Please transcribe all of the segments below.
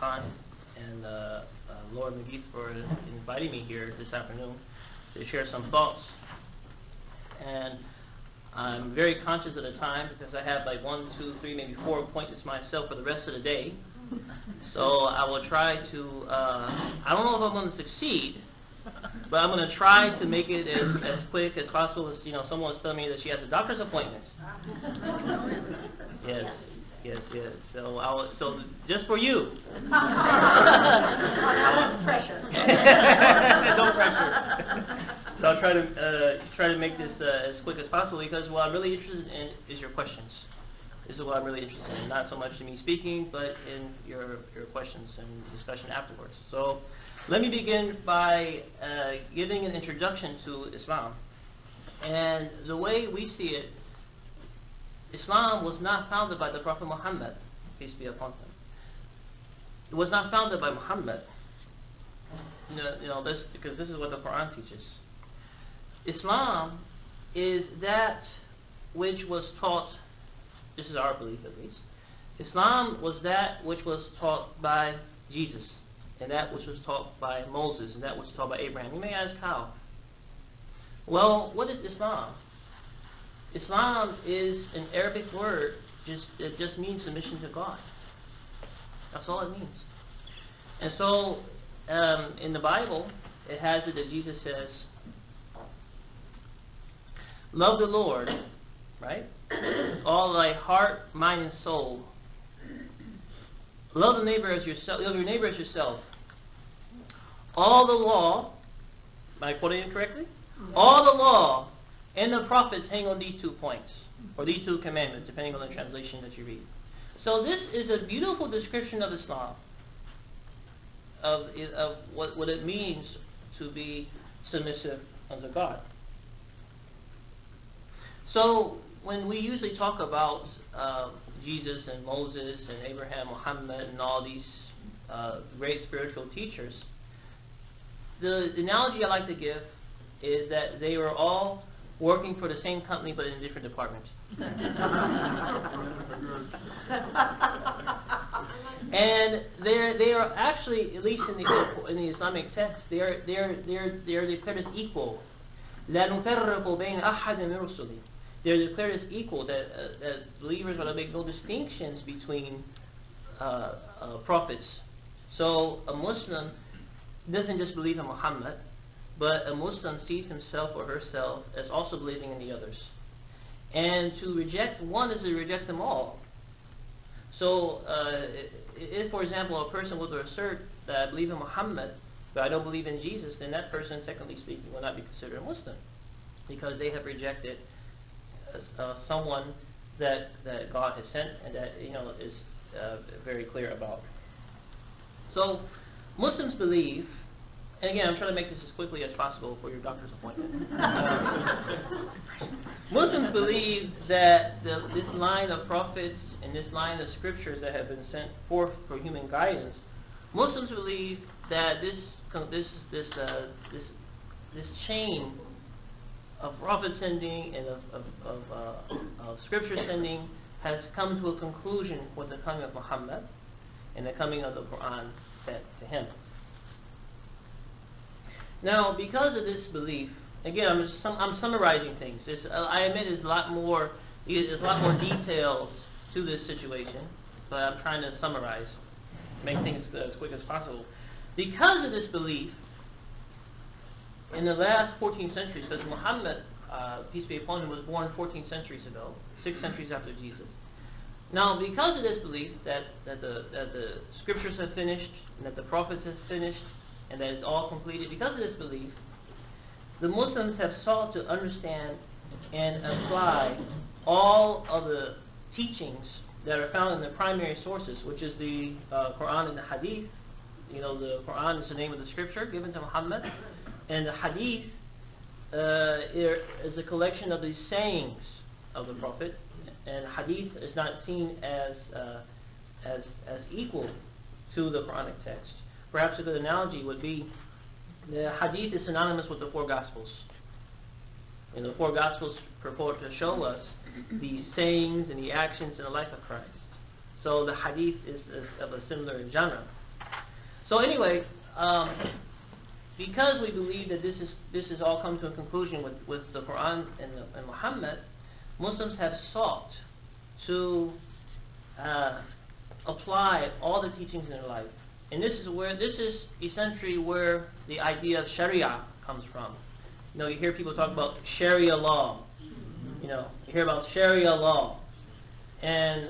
Khan and Lord McGeeth for inviting me here this afternoon to share some thoughts. And I'm very conscious of the time because I have like 1, 2, 3, maybe 4 appointments myself for the rest of the day. So I will try to, I don't know if I'm going to succeed, but I'm going to try to make it as quick as possible. As, you know, someone was telling me that she has a doctor's appointment. Yes. So just for you. Don't pressure. Don't pressure. So I'll try to make this as quick as possible because what I'm really interested in is your questions. This is what I'm really interested in, not so much in me speaking, but in your questions and discussion afterwards. So let me begin by giving an introduction to Islam. And the way we see it, Islam was not founded by the Prophet Muhammad, peace be upon him. It was not founded by Muhammad. This, because this is what the Quran teaches. Islam is that which was taught, this is our belief at least, Islam was that which was taught by Jesus, and that which was taught by Moses, and that which was taught by Abraham. You may ask how? Well, what is Islam? Islam is an Arabic word that just means submission to God. That's all it means. And so, in the Bible, it has it that Jesus says, love the Lord, right? All thy heart, mind, and soul. Love the neighbor as yourself. Love your neighbor as yourself. All the law, am I quoting it correctly? All the law and the prophets hang on these 2 points, or these 2 commandments, depending on the translation that you read. So this is a beautiful description of Islam, of what it means to be submissive unto God. So when we usually talk about Jesus and Moses and Abraham, Muhammad, and all these great spiritual teachers, the analogy I like to give is that they were all working for the same company but in a different department. And they are actually, at least in the Islamic text, they are declared as equal. لا نفرق بين أحد من رسله. They're declared as equal, that believers are to make no distinctions between prophets. So a Muslim doesn't just believe in Muhammad, but a Muslim sees himself or herself as also believing in the others. And to reject one is to reject them all. So if, for example, a person were to assert that I believe in Muhammad, but I don't believe in Jesus, then that person, technically speaking, will not be considered a Muslim, because they have rejected someone that God has sent and that is very clear about. So Muslims believe, and again I'm trying to make this as quickly as possible for your doctor's appointment. Muslims believe that this line of prophets and this line of scriptures that have been sent forth for human guidance, Muslims believe that this chain of prophet sending and of scripture sending has come to a conclusion with the coming of Muhammad and the coming of the Quran sent to him. Now, because of this belief, again, I'm summarizing things. I admit there's a lot more details to this situation, but I'm trying to summarize, make things as quick as possible. Because of this belief, in the last 14 centuries, because Muhammad, peace be upon him, was born 14 centuries ago, 6 centuries after Jesus. Now, because of this belief that the scriptures have finished, and that the prophets have finished, and that it's all completed, because of this belief, the Muslims have sought to understand and apply all of the teachings that are found in the primary sources, which is the Quran and the Hadith. The Quran is the name of the scripture given to Muhammad, and the Hadith is a collection of the sayings of the Prophet. And Hadith is not seen as equal to the Quranic text. Perhaps a good analogy would be the Hadith is synonymous with the 4 Gospels. And the 4 Gospels purport to show us the sayings and the actions in the life of Christ. So the Hadith is of a similar genre. So anyway, because we believe that this is all come to a conclusion with the Quran and Muhammad, Muslims have sought to apply all the teachings in their life. And this is essentially where the idea of Sharia comes from. You know, you hear people talk about Sharia law. You know, you hear about Sharia law. And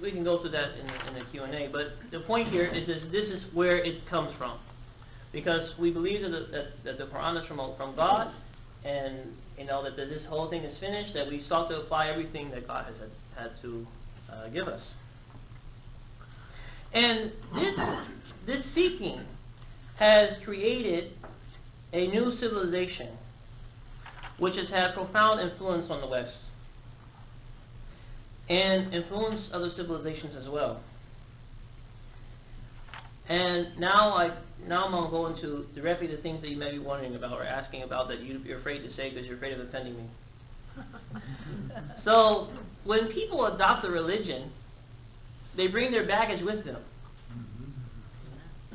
we can go through that in the Q&A. But the point here is this is where it comes from. Because we believe that the Quran is from God, and you know that this whole thing is finished, that we sought to apply everything that God has had to give us. And this seeking has created a new civilization which has had profound influence on the West and influence other civilizations as well. And now I'm going to go into directly the things that you may be wondering about or asking about that you're afraid to say because you're afraid of offending me. So when people adopt a religion, they bring their baggage with them.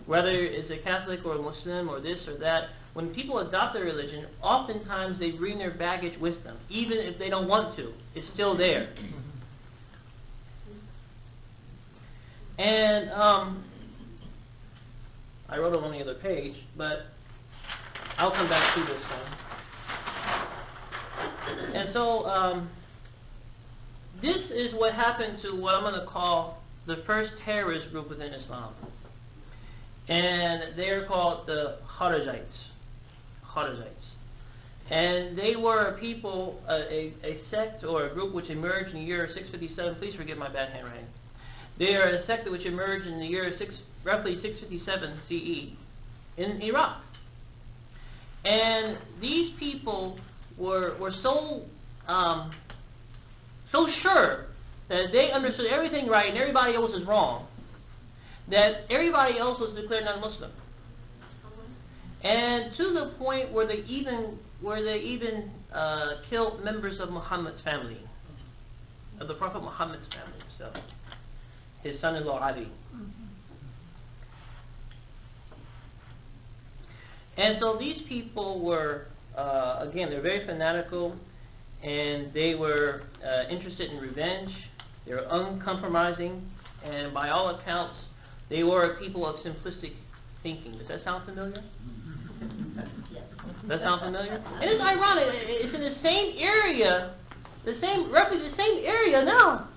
Whether it's a Catholic or a Muslim or this or that, when people adopt a religion, oftentimes they bring their baggage with them, even if they don't want to. It's still there. And I wrote it on the other page, but I'll come back to this one. And so this is what happened to what I'm going to call the first terrorist group within Islam. And they're called the Kharijites. And they were a people, a sect or a group which emerged in the year 657. Please forgive my bad handwriting. They are a sect which emerged in the year roughly 657 CE in Iraq. And these people were so sure that they understood everything right and everybody else is wrong, that everybody else was declared non-Muslim. And to the point where they even killed members of Muhammad's family, of the Prophet Muhammad's family himself, his son-in-law Ali. And so these people were, again, they're very fanatical, and they were interested in revenge. They were uncompromising, and by all accounts, they were a people of simplistic thinking. Does that sound familiar? Does that sound familiar? And it's ironic. It's in the same area, roughly the same area now.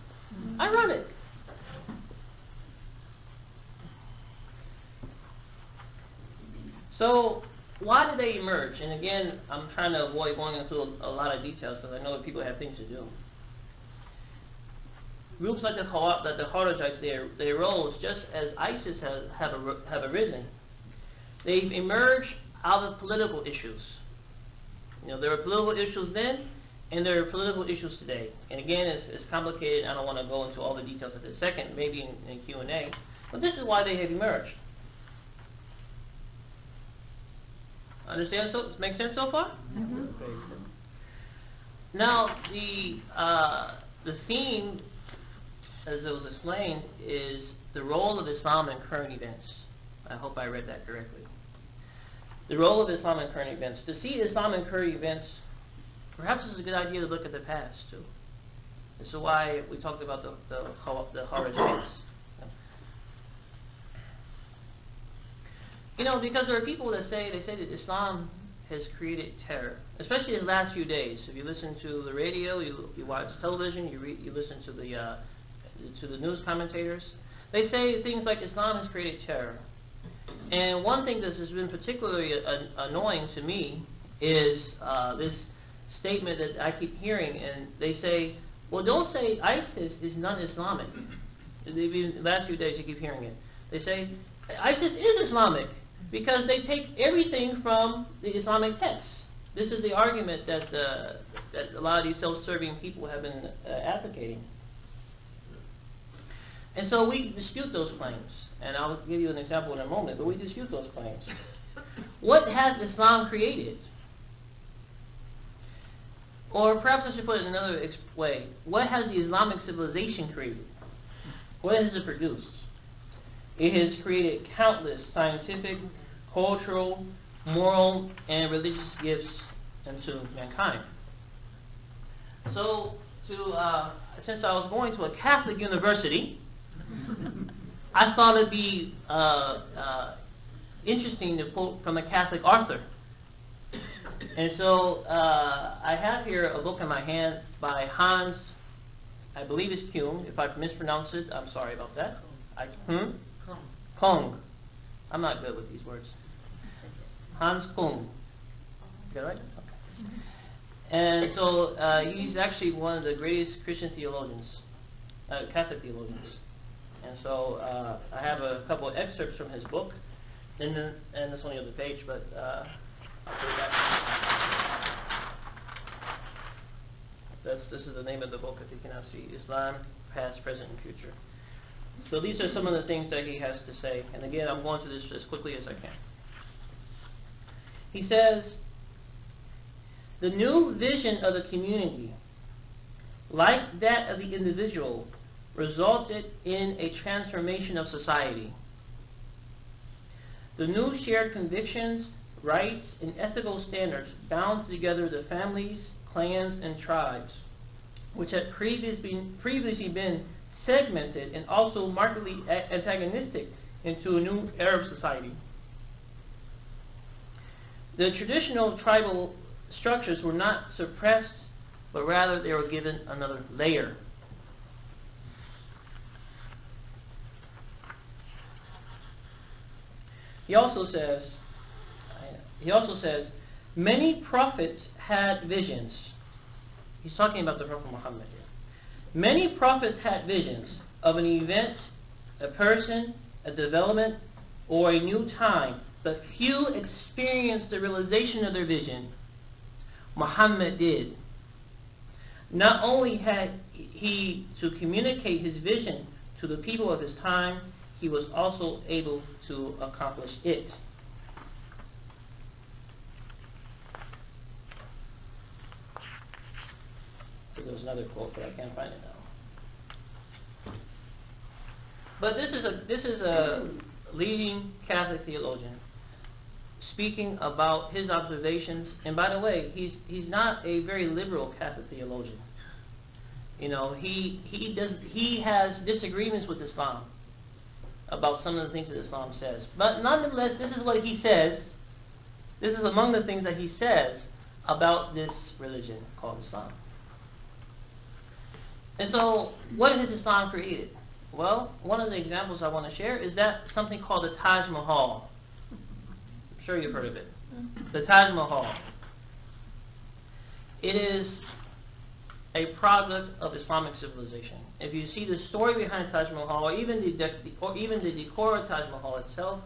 Ironic. So why did they emerge? And again, I'm trying to avoid going into a lot of details because I know that people have things to do. Groups like the Kharijites, they arose just as ISIS have arisen. They've emerged out of political issues. You know, there were political issues then, and there are political issues today. And again, it's complicated. I don't want to go into all the details at this second, maybe in Q&A. But this is why they have emerged. Understand? So make sense so far? Mm-hmm. Now the theme, as it was explained, is the role of Islam in current events. I hope I read that correctly. The role of Islam in current events. To see Islam in current events, perhaps it's a good idea to look at the past too. This is why we talked about the Kharijites. You know, because there are people that say that Islam has created terror, especially in the last few days. If you listen to the radio, you watch television, you listen to the news commentators, they say things like Islam has created terror. And one thing that has been particularly annoying to me is this statement that I keep hearing, and they say, well, don't say ISIS is non-Islamic. In the last few days you keep hearing it. They say ISIS is Islamic because they take everything from the Islamic texts. This is the argument that a lot of these self-serving people have been advocating. And so we dispute those claims. And I'll give you an example in a moment, but we dispute those claims. What has Islam created? Or perhaps I should put it in another way. What has the Islamic civilization created? What has it produced? It has created countless scientific, cultural, moral, and religious gifts into mankind. So, since I was going to a Catholic university, I thought it'd be interesting to quote from a Catholic author. And so I have here a book in my hand by Hans, I believe it's Kuhn. If I mispronounce it, I'm sorry about that. Kung. I'm not good with these words. Hans Kung. Is that right? Okay. And so he's actually one of the greatest Christian theologians, Catholic theologians. And so I have a couple of excerpts from his book, and it's on the other page, but I'll put it back. This is the name of the book, if you cannot see. Islam, Past, Present, and Future. So these are some of the things that he has to say. And again, I'm going through this as quickly as I can. He says, the new vision of the community, like that of the individual, resulted in a transformation of society. The new shared convictions, rights, and ethical standards bound together the families, clans, and tribes, which had previously been segmented and also markedly antagonistic into a new Arab society. The traditional tribal structures were not suppressed, but rather they were given another layer. He also says, many prophets had visions. He's talking about the Prophet Muhammad here. Many prophets had visions of an event, a person, a development, or a new time, but few experienced the realization of their vision. Muhammad did. Not only had he to communicate his vision to the people of his time, he was also able to accomplish it. So there's another quote, but I can't find it now. But this is a leading Catholic theologian speaking about his observations. And by the way, he's not a very liberal Catholic theologian. You know, he has disagreements with Islam about some of the things that Islam says. But nonetheless, this is what he says. This is among the things that he says about this religion called Islam. And so, what has Islam created? Well, one of the examples I want to share is that something called the Taj Mahal. I'm sure you've heard of it. The Taj Mahal. It is a product of Islamic civilization. If you see the story behind Taj Mahal, or even the decor of Taj Mahal itself,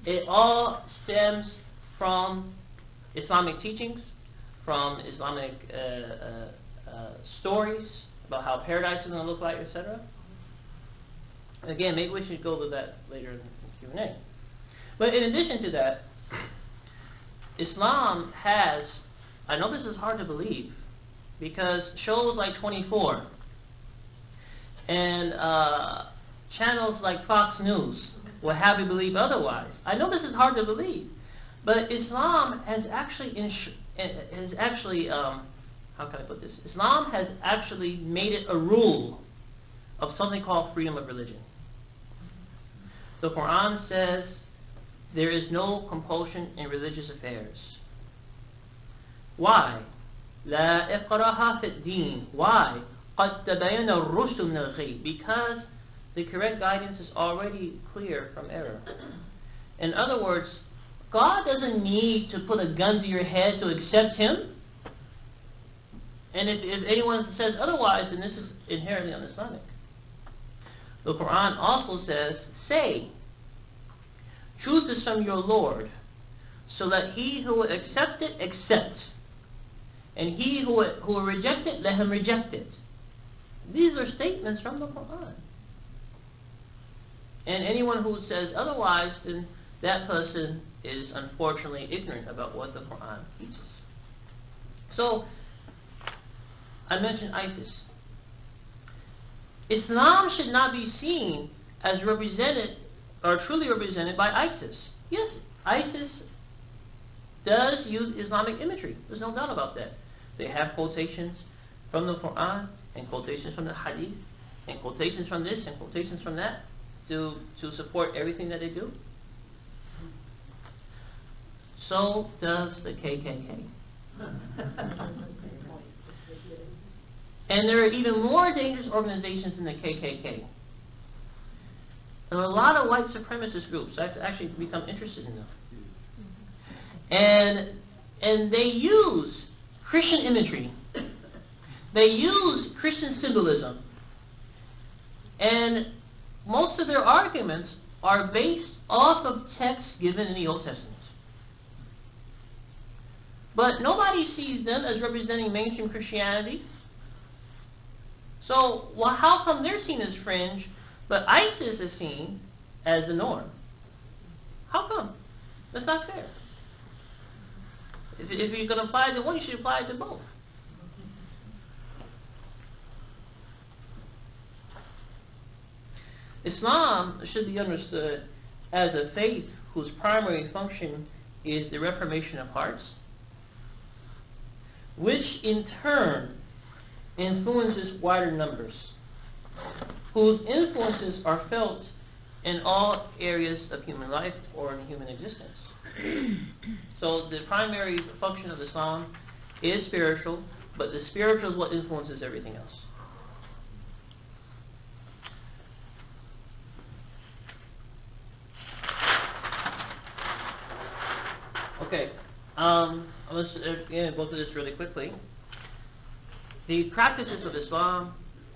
it all stems from Islamic teachings, from Islamic stories about how paradise is going to look like, etc. Again, maybe we should go to that later in the Q&A. But in addition to that, Islam has, I know this is hard to believe, because shows like 24 and channels like Fox News will have you believe otherwise. I know this is hard to believe, but Islam has actually, how can I put this? Islam has actually made it a rule of something called freedom of religion. The Quran says there is no compulsion in religious affairs. Why? لا إكراه في الدين. Why? قد تبين الرشد من الغي. Because the correct guidance is already clear from error. In other words, God doesn't need to put a gun to your head to accept Him. And if anyone says otherwise, then this is inherently un-Islamic. The Quran also says, say, truth is from your Lord, so that he who will accept it, accept. And he who will reject it, let him reject it. These are statements from the Quran. And anyone who says otherwise, then that person is unfortunately ignorant about what the Quran teaches. So, I mentioned ISIS. Islam should not be seen as represented are truly represented by ISIS. Yes, ISIS does use Islamic imagery. There's no doubt about that. They have quotations from the Quran and quotations from the Hadith and quotations from this and quotations from that to support everything that they do. So does the KKK. And there are even more dangerous organizations than the KKK. And a lot of white supremacist groups. I've actually become interested in them. And they use Christian imagery. They use Christian symbolism. And most of their arguments are based off of texts given in the Old Testament. But nobody sees them as representing mainstream Christianity. So, well, how come they're seen as fringe, but ISIS is seen as the norm? How come? That's not fair. If you're going to apply it to one, you should apply it to both. Islam should be understood as a faith whose primary function is the reformation of hearts, which in turn influences wider numbers, whose influences are felt in all areas of human life or in human existence. So the primary function of Islam is spiritual, but the spiritual is what influences everything else. Okay, let's again go through this really quickly. The practices of Islam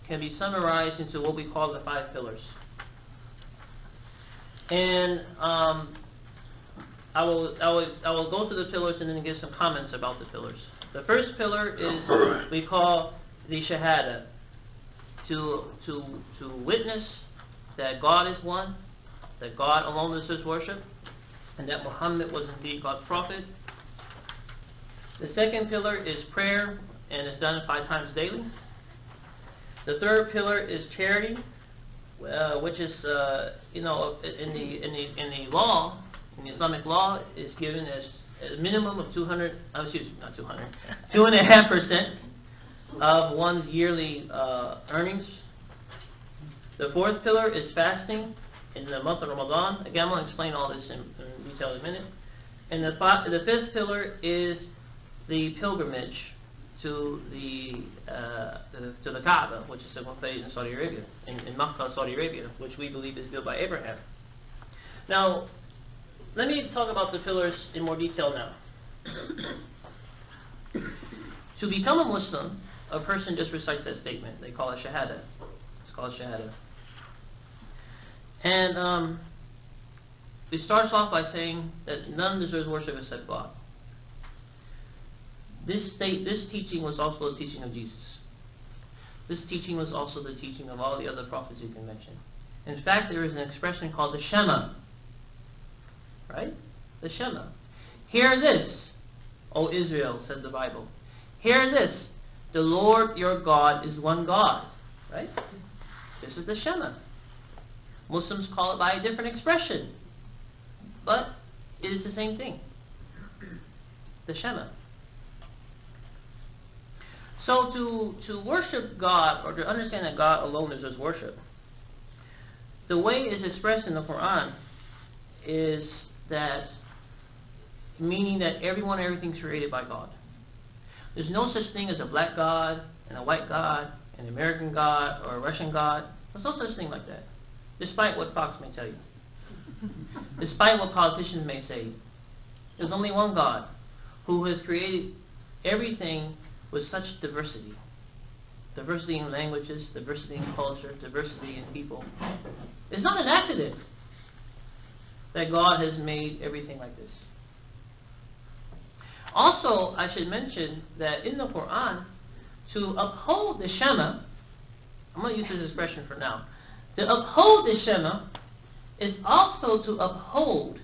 can be summarized into what we call the 5 pillars. And I will go through the pillars and then give some comments about the pillars. The first pillar is we call the Shahada, to witness that God is one, that God alone is His worship, and that Muhammad was indeed God's prophet. The second pillar is prayer, and it's done 5 times daily. The third pillar is charity, which is in the law, in the Islamic law, is given as a minimum of 2.5% of one's yearly earnings. The fourth pillar is fasting in the month of Ramadan. Again, I'm going to explain all this in detail in a minute. And the fifth pillar is the pilgrimage to the Kaaba, which is taking place in Saudi Arabia, in Makkah, Saudi Arabia, which we believe is built by Abraham. Now, let me talk about the pillars in more detail now. To become a Muslim, a person just recites that statement. They call it Shahada. It's called Shahada. And it starts off by saying that none deserves worship except God. This teaching was also the teaching of Jesus. This teaching was also the teaching of all the other prophets you can mention. In fact, there is an expression called the Shema. Right? The Shema. Hear this, O Israel, says the Bible. Hear this, the Lord your God is one God. Right? This is the Shema. Muslims call it by a different expression, but it is the same thing. The Shema. So to worship God, or to understand that God alone is His worship, the way it is expressed in the Quran is that, meaning that everyone and everything is created by God. There's no such thing as a black God, and a white God, an American God, or a Russian God. There's no such thing like that, despite what Fox may tell you. Despite what politicians may say. There's only one God who has created everything with such diversity. Diversity in languages, diversity in culture, diversity in people. It's not an accident that God has made everything like this. Also, I should mention that in the Quran, to uphold the Shema, I'm going to use this expression for now, to uphold the Shema is also to uphold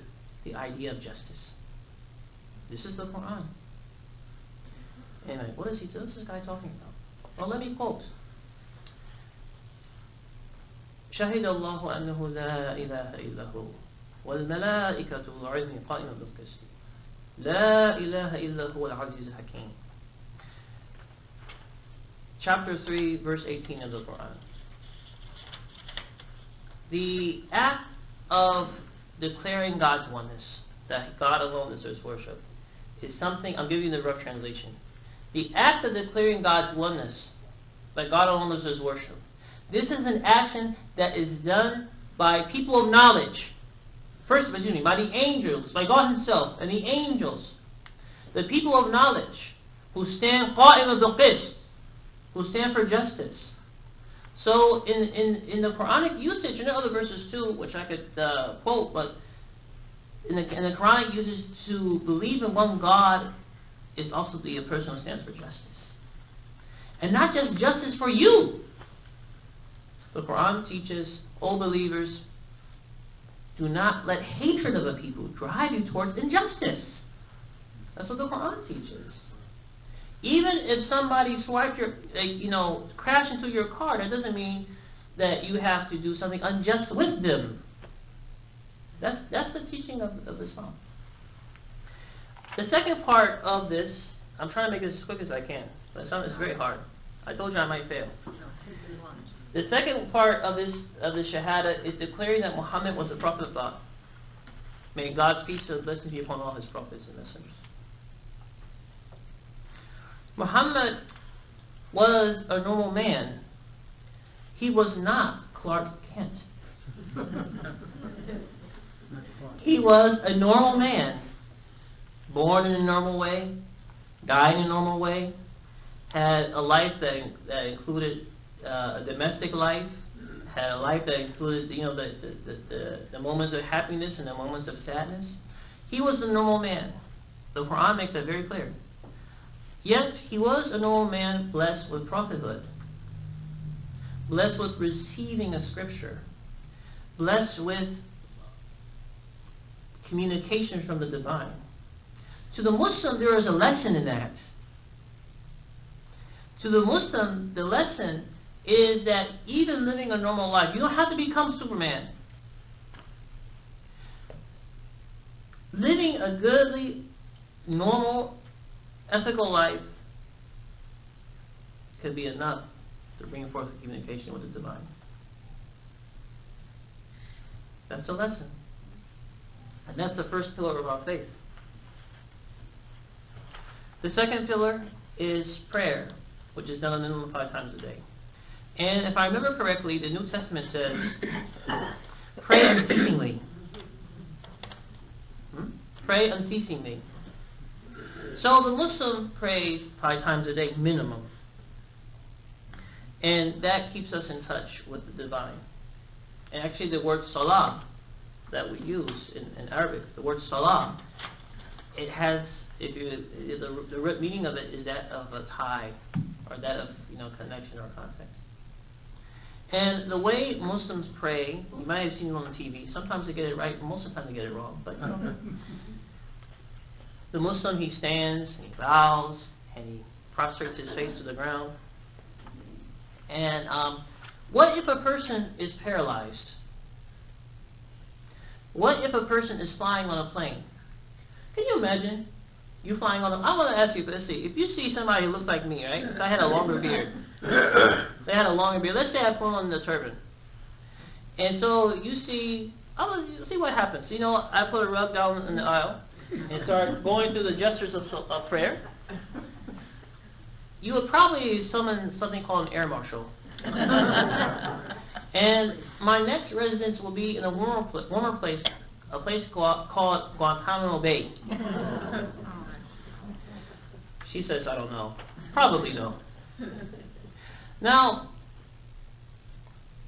the idea of justice. This is the Quran. Anyway, what is this guy talking about? Well, let me quote. شهد الله أنه لا إله إلا هو والملائكة والعلم قائما بالقسط لا إله إلا هو العزيز الحكيم. Chapter 3, verse 18 of the Quran. The act of declaring God's oneness, that God alone deserves worship, is something, I'm giving you the rough translation. The act of declaring God's oneness, that God alone deserves worship, this is an action that is done by people of knowledge. First, by the angels, by God Himself and the angels. The people of knowledge who stand qa'im bil-qist, who stand for justice. So in the Quranic usage, and there are other verses too, which I could quote, but in the Quranic usage, to believe in one God is also to be a person who stands for justice. And not just justice for you. The Quran teaches, O believers, do not let hatred of a people drive you towards injustice. That's what the Quran teaches. Even if somebody swiped your, crashed into your car, that doesn't mean that you have to do something unjust with them. That's the teaching of Islam. The second part of this, I'm trying to make this as quick as I can, but it's very hard. I told you I might fail. The second part of the Shahada is declaring that Muhammad was the Prophet of God. May God's peace and blessings be upon all His prophets and messengers. Muhammad was a normal man. He was not Clark Kent. He was a normal man. Born in a normal way, died in a normal way, had a life that included a domestic life, had a life that included the moments of happiness and the moments of sadness. He was a normal man. The Quran makes that very clear. Yet he was a normal man blessed with prophethood, blessed with receiving a scripture, blessed with communication from the divine. To the Muslim, there is a lesson in that. To the Muslim, the lesson is that even living a normal life, you don't have to become Superman. Living a goodly, normal, ethical life could be enough to bring forth a communication with the divine. That's the lesson. And that's the first pillar of our faith. The second pillar is prayer, which is done a minimum of 5 times a day. And if I remember correctly, the New Testament says, pray unceasingly. Pray unceasingly. So the Muslim prays 5 times a day, minimum. And that keeps us in touch with the divine. And actually the word salah that we use in Arabic, the word salah, it has, the root meaning of it is that of a tie, or that of connection or contact. And the way Muslims pray, you might have seen it on the TV. Sometimes they get it right, most of the time they get it wrong. But the Muslim, he stands, and he bows, and he prostrates his face to the ground. And what if a person is paralyzed? What if a person is flying on a plane? Can you imagine you flying on a... I want to ask you, let's see. If you see somebody who looks like me, right? If I had a longer beard. They had a longer beard. Let's say I put on the turban. And so you see... see what happens. I put a rug down in the aisle and start going through the gestures of prayer. You would probably summon something called an air marshal. And my next residence will be in a warmer place, a place called Guantanamo Bay. She says, I don't know. Probably no. Now,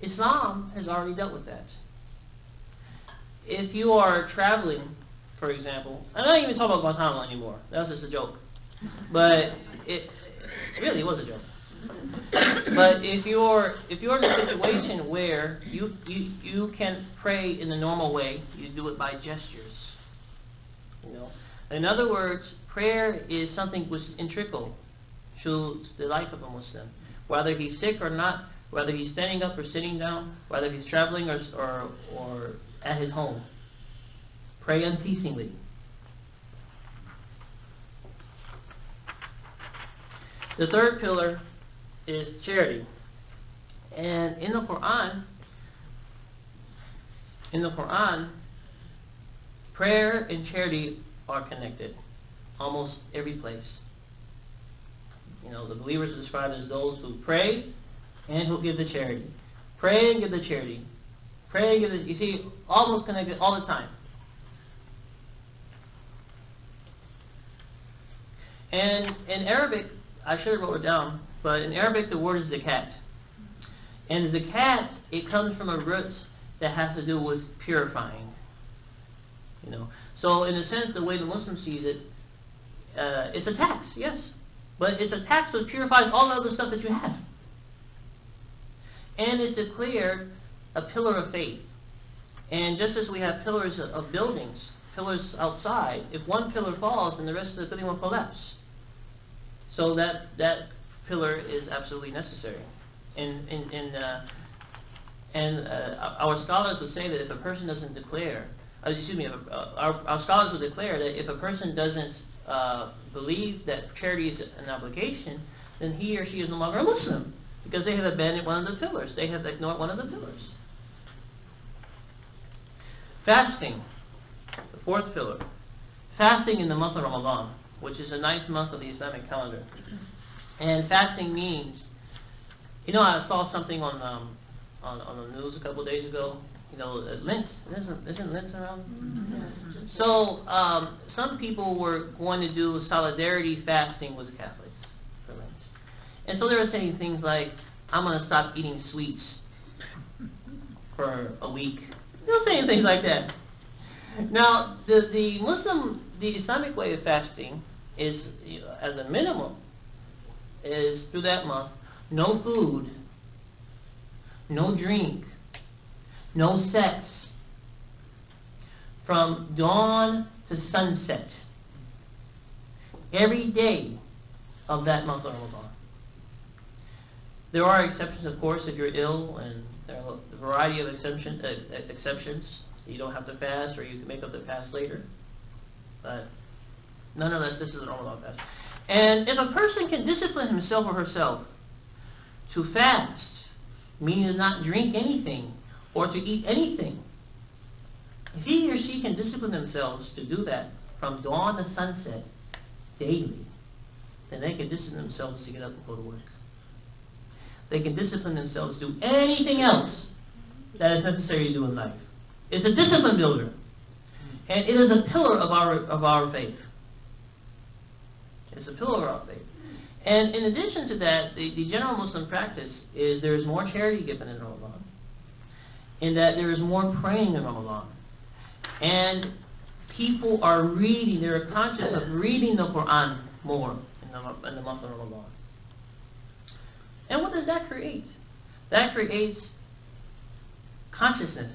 Islam has already dealt with that. If you are traveling, for example, I'm not even talking about Guantanamo anymore. That was just a joke. But it really was a joke. But if you're in a situation where you can pray in the normal way, you do it by gestures. In other words, prayer is something which is integral to the life of a Muslim. Whether he's sick or not, whether he's standing up or sitting down, whether he's traveling or at his home. Pray unceasingly. The third pillar is charity. And in the Quran, prayer and charity are connected almost every place. You know, the believers are described as those who pray and who give the charity. Pray and give the charity. Pray and give the... You see, almost connected all the time. And in Arabic, I should have wrote it down, but in Arabic the word is zakat. And zakat, it comes from a root that has to do with purifying. You know, so in a sense, the way the Muslim sees it, it's a tax, yes, but it's a tax that purifies all the other stuff that you have. And it's declared a pillar of faith. And just as we have pillars of buildings, pillars outside, if one pillar falls, then the rest of the building will collapse. So that pillar is absolutely necessary. And our scholars would say that if a person doesn't declare, our scholars would declare that if a person doesn't believe that charity is an obligation, then he or she is no longer a Muslim, because they have abandoned one of the pillars. They have ignored one of the pillars. Fasting, the fourth pillar. Fasting in the month of Ramadan, which is the 9th month of the Islamic calendar. And fasting means, you know, I saw something on the news a couple of days ago. You know, Lent. Isn't Lent around? Mm-hmm. So some people were going to do solidarity fasting with Catholics for Lent. And so they were saying things like, I'm going to stop eating sweets for a week. They were saying things like that. Now, the Islamic way of fasting is, as a minimum, is through that month, no food, no drink, no sex, from dawn to sunset, every day of that month of Ramadan. There are exceptions, of course, if you're ill, and there are a variety of exceptions. You don't have to fast, or you can make up the fast later. But nonetheless, this is a Ramadan fast. And if a person can discipline himself or herself to fast, meaning to not drink anything or to eat anything, if he or she can discipline themselves to do that from dawn to sunset daily, then they can discipline themselves to get up and go to work. They can discipline themselves to do anything else that is necessary to do in life. It's a discipline builder. And it is a pillar of our faith. It's a pillar of our faith. And in addition to that, the general Muslim practice is there is more charity given in Ramadan, in that there is more praying in Ramadan. And people are reading, they're conscious of reading the Quran more in the month of Ramadan. And what does that create? That creates consciousness.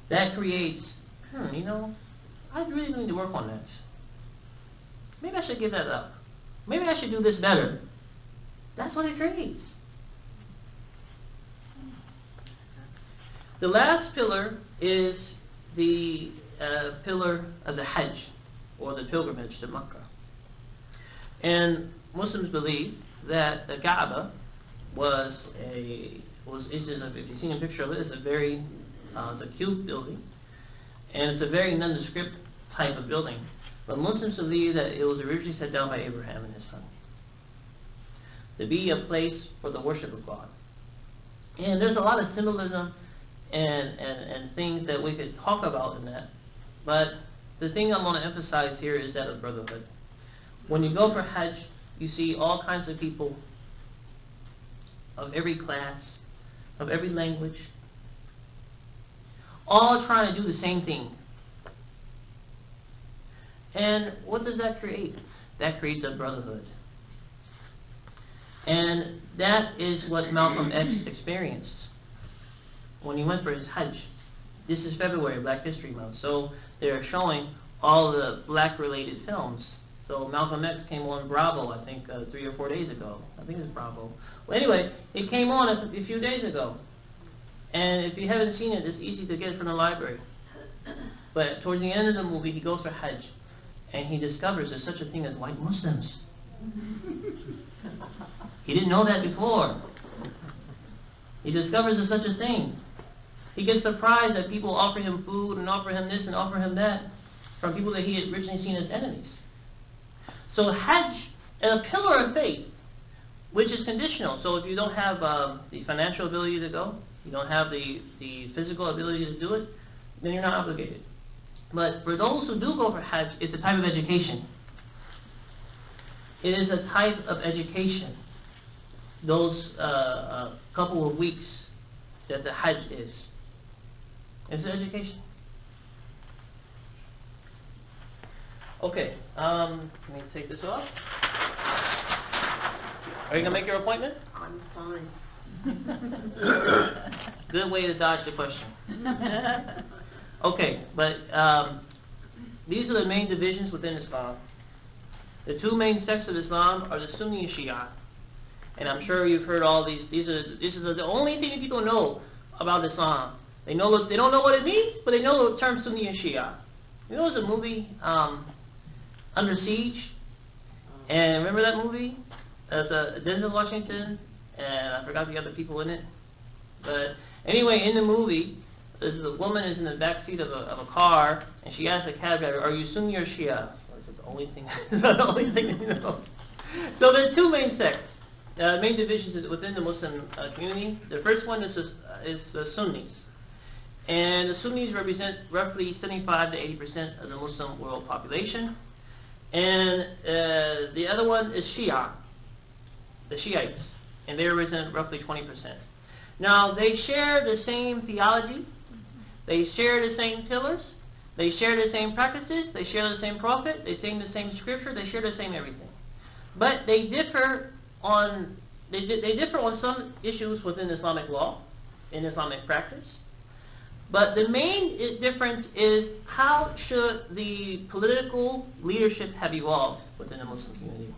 That creates, you know, I really need to work on that. Maybe I should give that up. Maybe I should do this better. That's what it creates. The last pillar is the pillar of the Hajj, or the pilgrimage to Mecca. And Muslims believe that the Kaaba if you've seen a picture of it, it's a cute building, and it's a very nondescript type of building. But Muslims believe that it was originally set down by Abraham and his son to be a place for the worship of God. And there's a lot of symbolism and things that we could talk about in that. But the thing I want to emphasize here is that of brotherhood. When you go for Hajj, you see all kinds of people of every class, of every language, all trying to do the same thing. And what does that create? That creates a brotherhood. And that is what Malcolm X experienced when he went for his Hajj. This is February, Black History Month, so they're showing all the black-related films So Malcolm X came on Bravo, I think 3 or 4 days ago. I think it's Bravo. Well, anyway, it came on a few days ago. And if you haven't seen it, it's easy to get it from the library. But towards the end of the movie, he goes for Hajj. And he discovers there's such a thing as white Muslims. He didn't know that before. He discovers there's such a thing. He gets surprised that people offer him food and offer him this and offer him that from people that he had originally seen as enemies. So Hajj is a pillar of faith, which is conditional. So if you don't have the financial ability to go, you don't have the physical ability to do it, then you're not obligated. But for those who do go for Hajj, it's a type of education. It is a type of education. Those couple of weeks that the Hajj is. It's an education. Okay, let me take this off. Are you going to make your appointment? I'm fine. Good way to dodge the question. Okay, but these are the main divisions within Islam. The two main sects of Islam are the Sunni and Shia. And I'm sure you've heard all these. This is the only thing people know about Islam. They don't know what it means, but they know the term Sunni and Shia. You know, there's a movie, Under Siege. And remember that movie? It's Denzel Washington, and I forgot the other people in it. But anyway, in the movie, this is a woman is in the back seat of a car, and she asks the cab driver, "Are you Sunni or Shia?" So that's the only thing. The only thing you know. So there are two main sects, main divisions within the Muslim community. The first one is the Sunnis, and the Sunnis represent roughly 75 to 80% of the Muslim world population, and the other one is Shia, the Shiites, and they represent roughly 20%. Now they share the same theology. They share the same pillars. They share the same practices. They share the same prophet. They sing the same scripture. They share the same everything. But they differ on some issues within Islamic law, in Islamic practice. But the main difference is how should the political leadership have evolved within the Muslim community.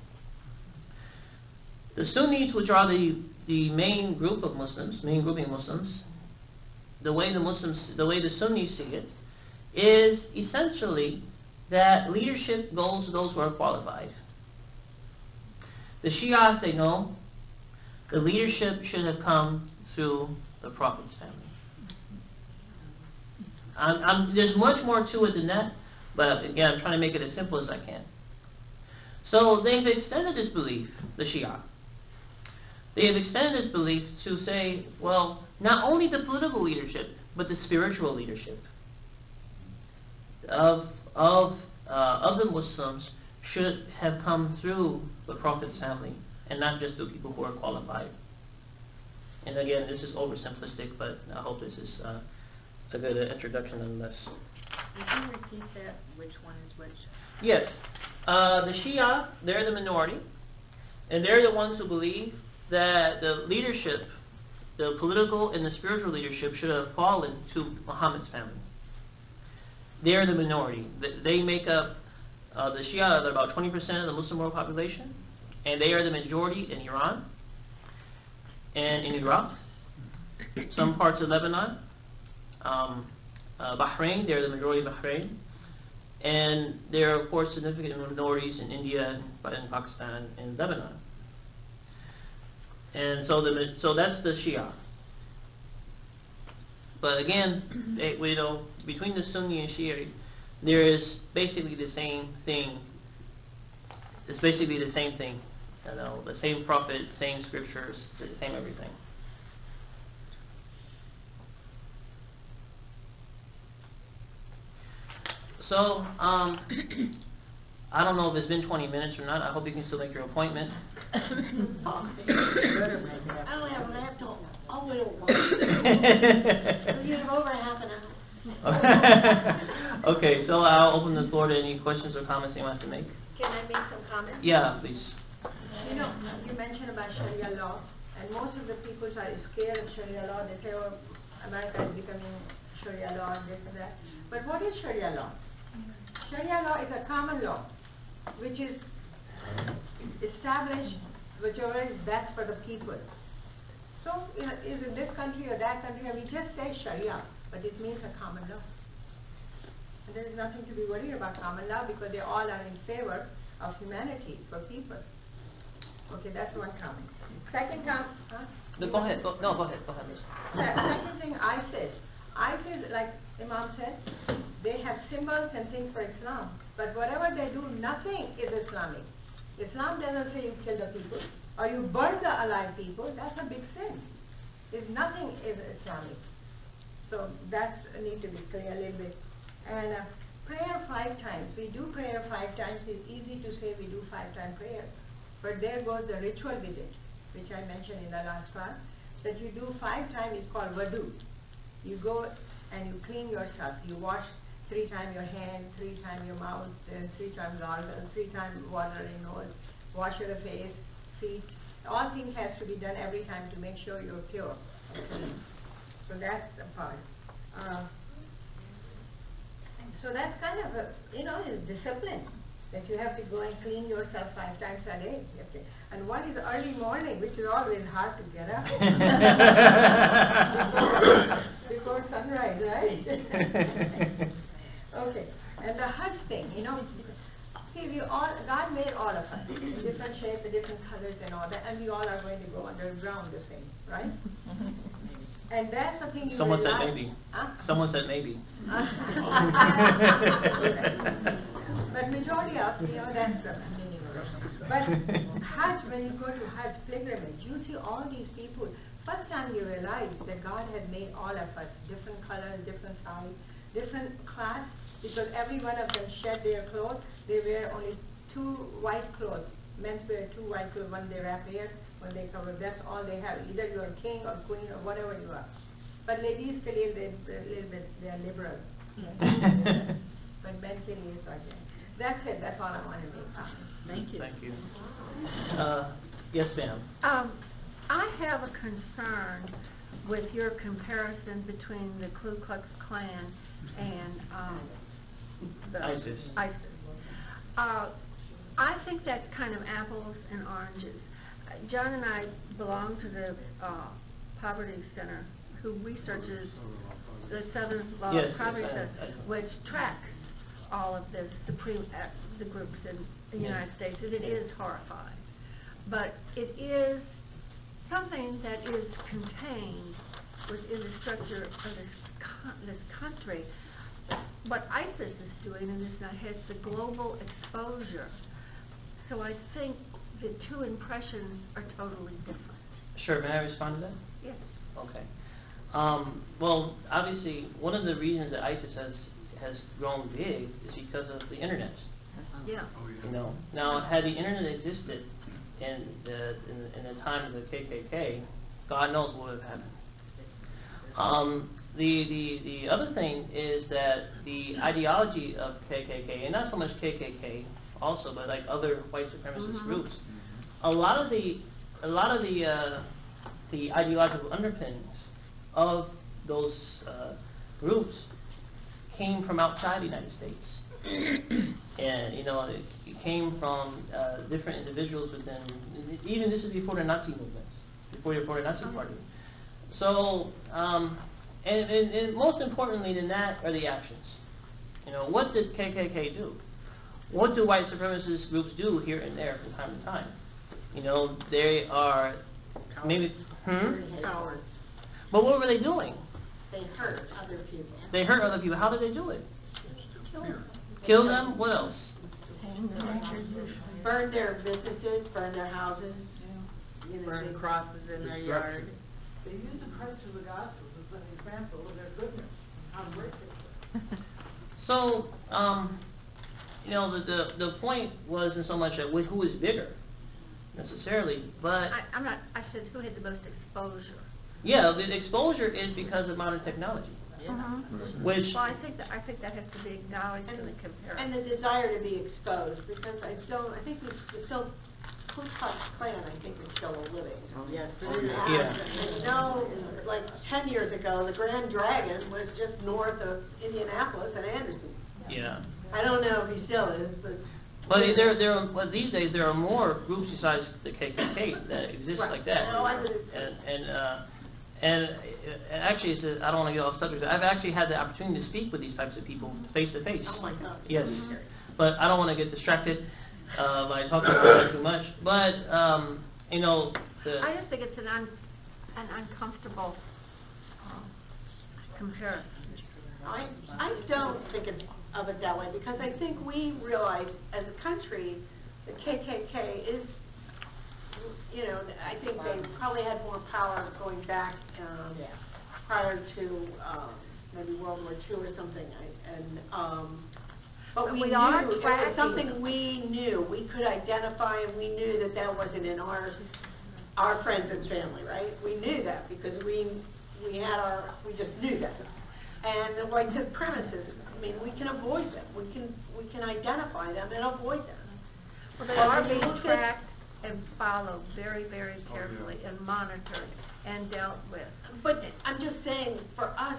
The Sunnis, which are the main group of Muslims, main grouping of Muslims, the way the Sunnis see it, is essentially that leadership goes to those who are qualified. The Shia say no, the leadership should have come through the Prophet's family. There's much more to it than that, but again, I'm trying to make it as simple as I can. So they've extended this belief, the Shia. They have extended this belief to say, well, not only the political leadership, but the spiritual leadership of the Muslims should have come through the Prophet's family, and not just through people who are qualified. And again, this is oversimplistic, but I hope this is a good introduction nonetheless. Can you repeat that? Which one is which? Yes. The Shia, they're the minority, and they're the ones who believe that the leadership, the political and the spiritual leadership, should have fallen to Muhammad's family. They're the minority. They make up, the Shia are about 20% of the Muslim world population, and they are the majority in Iran and in Iraq, some parts of Lebanon, Bahrain, they're the majority of Bahrain, and there are, of course, significant minorities in India, and Pakistan, and Lebanon. And so that's the Shia. But again, between the Sunni and Shia, there is basically the same thing. It's basically the same thing. The same prophet, same scriptures, same everything. So, I don't know if it's been 20 minutes or not. I hope you can still make your appointment. I only have an after a little one. You have over half an hour. Okay, so I'll open the floor to any questions or comments you want to make. Can I make some comments? Yeah, please. You know, you mentioned about Sharia law, and most of the people are scared of Sharia law. They say, oh, America is becoming Sharia law and this and that. But what is Sharia law? Sharia law is a common law. which is established whichever is best for the people. So, is in this country or that country, we just say Sharia, but it means a common law. And there is nothing to be worried about common law because they all are in favor of humanity for people. Okay, that's one comment. Second comment. Go ahead. Go ahead. Second thing, ISIS, like Imam said, they have symbols and things for Islam, but whatever they do, nothing is Islamic. Islam doesn't say you kill the people or you burn the alive people. That's a big sin. If nothing is Islamic, so that needs to be clear a little bit. And prayer 5 times. We do prayer 5 times. It's easy to say we do 5-time prayer, but there goes the ritual with it, which I mentioned in the last class. That you do 5 times is called wudu. You go and you clean yourself. You wash 3 times your hand, 3 times your mouth, and 3 times gargle, 3 times water in nose, wash your face, feet. All things has to be done every time to make sure you're pure and clean. So that's the part. So that's kind of a, discipline that you have to go and clean yourself 5 times a day. And one is early morning, which is always hard to get up before sunrise, right? Okay. And the Hajj thing, see, God made all of us in different shapes, different colors and all that, and we all are going to go underground the same, right? And that's the thing you Someone said realize. maybe. Huh? Someone said maybe. But majority of, that's the meaning of it. But Hajj, when you go to Hajj pilgrimage, you see all these people. First time you realize that God has made all of us different colors, different size, different class, because every one of them shed their clothes. They wear only 2 white clothes. Men wear 2 white clothes, one they wrap here, one they cover. That's all they have. Either you are king or queen or whatever you are. But ladies, they are liberal. But men can use like that. That's it. That's all I want to make. Thank you. Thank you. Yes, ma'am. I have a concern with your comparison between the Ku Klux Klan and ISIS. I think that's kind of apples and oranges. John and I belong to the Poverty Center, who researches the Southern Law Poverty Center, which tracks all of the the groups in the United States, and it is horrifying. But it is something that is contained within the structure of this country. What ISIS is doing in this now has the global exposure. So I think the 2 impressions are totally different. Sure, may I respond to that? Yes. Okay. Well, obviously, one of the reasons that ISIS has grown big is because of the internet. Yeah. Now, had the internet existed in the time of the KKK, God knows what would have happened. The other thing is that the ideology of KKK, and not so much KKK also, but like other white supremacist groups, a lot of the ideological underpinnings of those groups came from outside the United States. And it came from different individuals within. Even this is before the Nazi movement, before the Nazi Party. So, and most importantly than that are the actions. What did KKK do? What do white supremacist groups do here and there from time to time? They are maybe. Cowards. But what were they doing? They hurt other people. They hurt other people. How did they do it? Kill them? What else? Burn their businesses, burn their houses, burn crosses in their yard. They use the crutch of the gospel as an example of their goodness, how great they were. So, the point wasn't so much that who is bigger, necessarily, but I said who had the most exposure. Yeah, the exposure is because of modern technology. Which well, I think that has to be acknowledged in the comparison. And the desire to be exposed, because I think it's still Ku Klux Klan, I think is still a living. Oh, yes. Like 10 years ago, the Grand Dragon was just north of Indianapolis and Anderson. Yeah. I don't know if he still is, but But but these days there are more groups besides the KKK that exist Right. like that. No, I would- And actually, I don't want to get off subject. I've actually had the opportunity to speak with these types of people face to face. Oh my God. Yes, Mhm. but I don't want to get distracted by talking about that too much. But you know, I just think it's an uncomfortable comparison. I don't think of it that way, because I think we realize as a country, the KKK is, you know, I think they probably had more power going back prior to maybe World War II or something. But we we knew are it was tracking something them. we knew. We could identify, and we knew that that wasn't in our friends and family, right? We knew that because we just knew that. And like the premises, I mean, we can avoid them. We can identify them and avoid them. Well, they But are when you being look at- tracked and followed very, very carefully and monitored and dealt with. But I'm just saying, for us,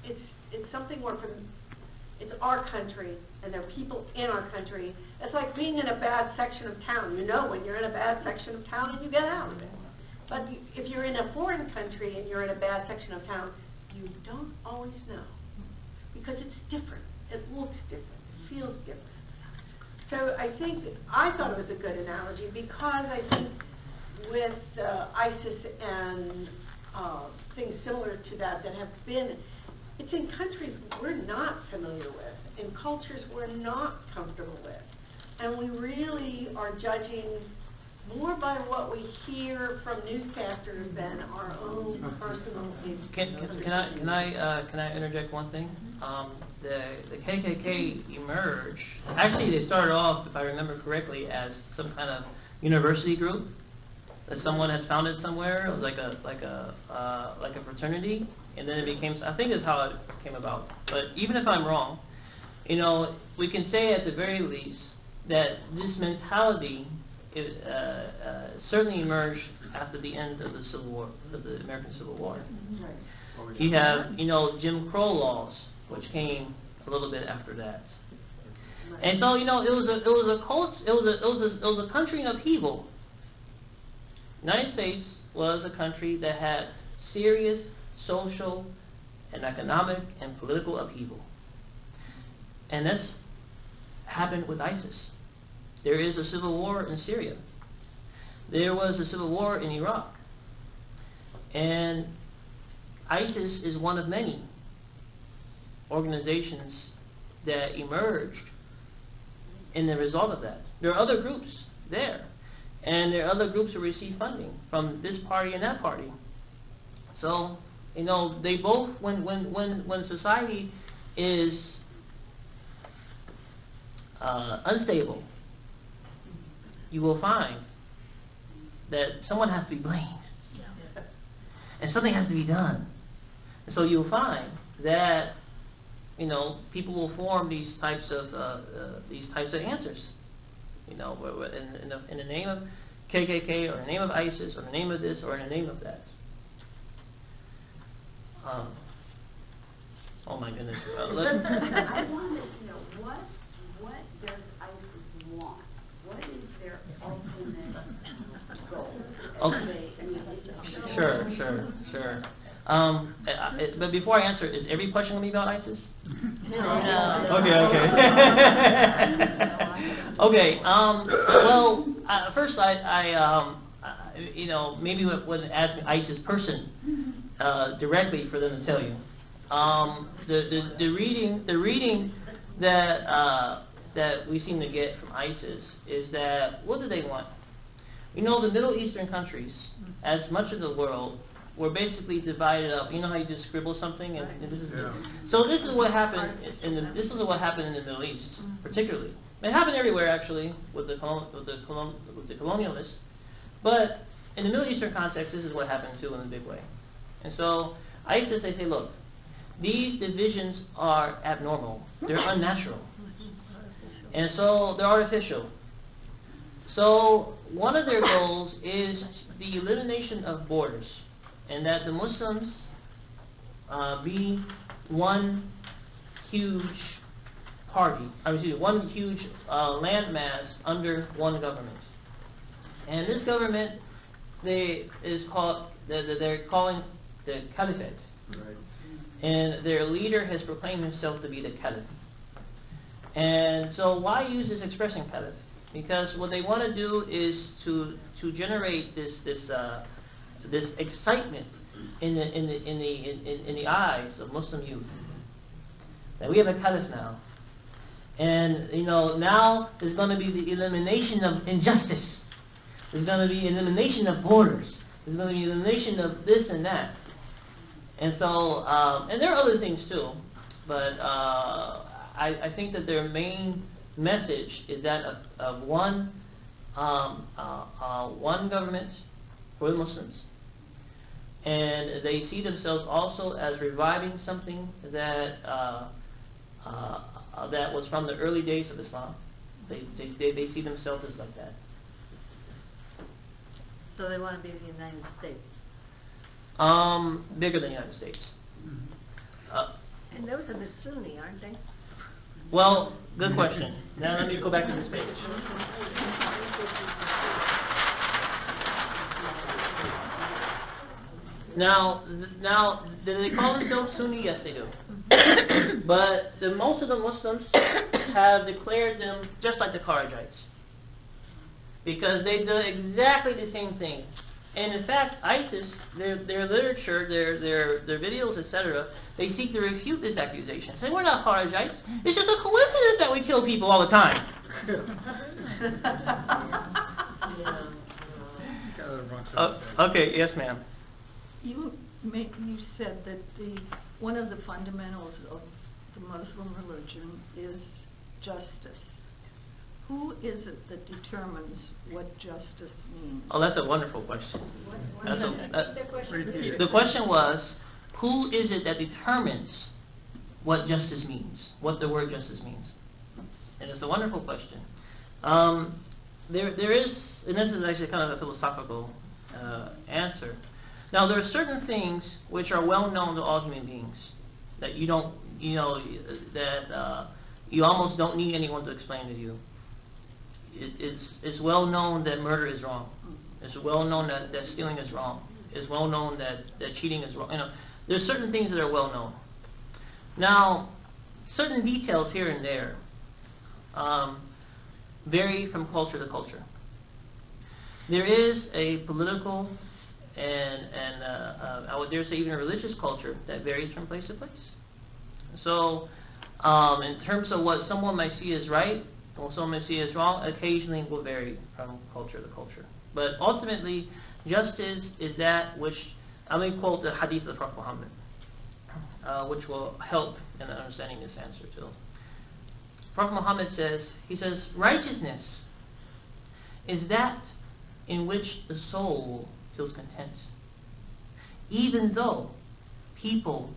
it's something it's our country, and there are people in our country. It's like being in a bad section of town. You know when you're in a bad section of town and you get out of it. But if you're in a foreign country and you're in a bad section of town, you don't always know, because it's different. It looks different. It feels different. So I thought it was a good analogy, because I think with ISIS and things similar to that have been, it's in countries we're not familiar with, in cultures we're not comfortable with. And we really are judging more by what we hear from newscasters than our own personal Can I interject one thing? The KKK emerged. Actually, they started off, if I remember correctly, as some kind of university group that someone had founded somewhere. It was like a fraternity, and then it became. I think that's how it came about. But even if I'm wrong, you know, we can say at the very least that this mentality certainly emerged after the end of the Civil War, of the American Civil War. Right. You have, you know, Jim Crow laws, which came a little bit after that. And so, you know, it was a country in upheaval. United States was a country that had serious social and economic and political upheaval. And this happened with ISIS. There is a civil war in Syria. There was a civil war in Iraq. And ISIS is one of many organizations that emerged in the result of that. There are other groups there. And there are other groups who receive funding from this party and that party. So, you know, they both, when society is unstable, you will find that someone has to be blamed. And something has to be done. And so you'll find that, you know, people will form these types of answers. You know, in the name of KKK, or in the name of ISIS, or in the name of this, or in the name of that. Oh my goodness. I wanted to know, what does ISIS want? What is their ultimate goal? Okay. Sure. But before I answer, is every question going to be about ISIS? No. Okay. Okay. Well, first, I you know, maybe wouldn't ask an ISIS person directly for them to tell you. The reading that we seem to get from ISIS is that, what do they want? You know, the Middle Eastern countries, as much of the world, were basically divided up. You know how you just scribble something, and this is so. This is what happened in the Middle East, particularly. It happened everywhere, actually, with the colonialists. But in the Middle Eastern context, this is what happened too in a big way. And so ISIS, they say, look, these divisions are abnormal. They're unnatural. And so they're artificial. So one of their goals is the elimination of borders, and that the Muslims be one huge party, one huge landmass under one government. And this government, they're calling the caliphate. Right. And their leader has proclaimed himself to be the caliph. And so why use this expression caliph? Because what they want to do is to generate this excitement in the eyes of Muslim youth that we have a caliph now, and now there's going to be the elimination of injustice. There's going to be elimination of borders. There's going to be elimination of this and that. And so, and there are other things too, but I think that their main message is that of one government for the Muslims, and they see themselves also as reviving something that that was from the early days of Islam. They see themselves as like that. So they want to be the United States. Bigger than the United States. And those are the Sunni, aren't they? Well, good question. Now let me go back to this page. Now, do they call themselves Sunni? Yes, they do. But most of the Muslims have declared them just like the Kharijites, because they do exactly the same thing. And in fact, ISIS, their literature, their videos, etc., they seek to refute this accusation. Say, we're not Kharijites. It's just a coincidence that we kill people all the time. Okay, yes, ma'am. You said that one of the fundamentals of the Muslim religion is justice. Who is it that determines what justice means? Oh, that's a wonderful question. The question was, who is it that determines what justice means, what the word justice means? And it's a wonderful question. There is, and this is actually kind of a philosophical answer. Now, there are certain things which are well known to all human beings that you don't, that you almost don't need anyone to explain to you. It's well known that murder is wrong. It's well known that stealing is wrong. It's well known that cheating is wrong. There's certain things that are well known. Now, certain details here and there vary from culture to culture. There is a political and I would dare say even a religious culture that varies from place to place. So, in terms of what someone might see as right, or someone may see as wrong, occasionally will vary from culture to culture. But ultimately, justice is that which, I'm going to quote the hadith of Prophet Muhammad, which will help in understanding this answer too. Prophet Muhammad says, he says, righteousness is that in which the soul feels content, even though people,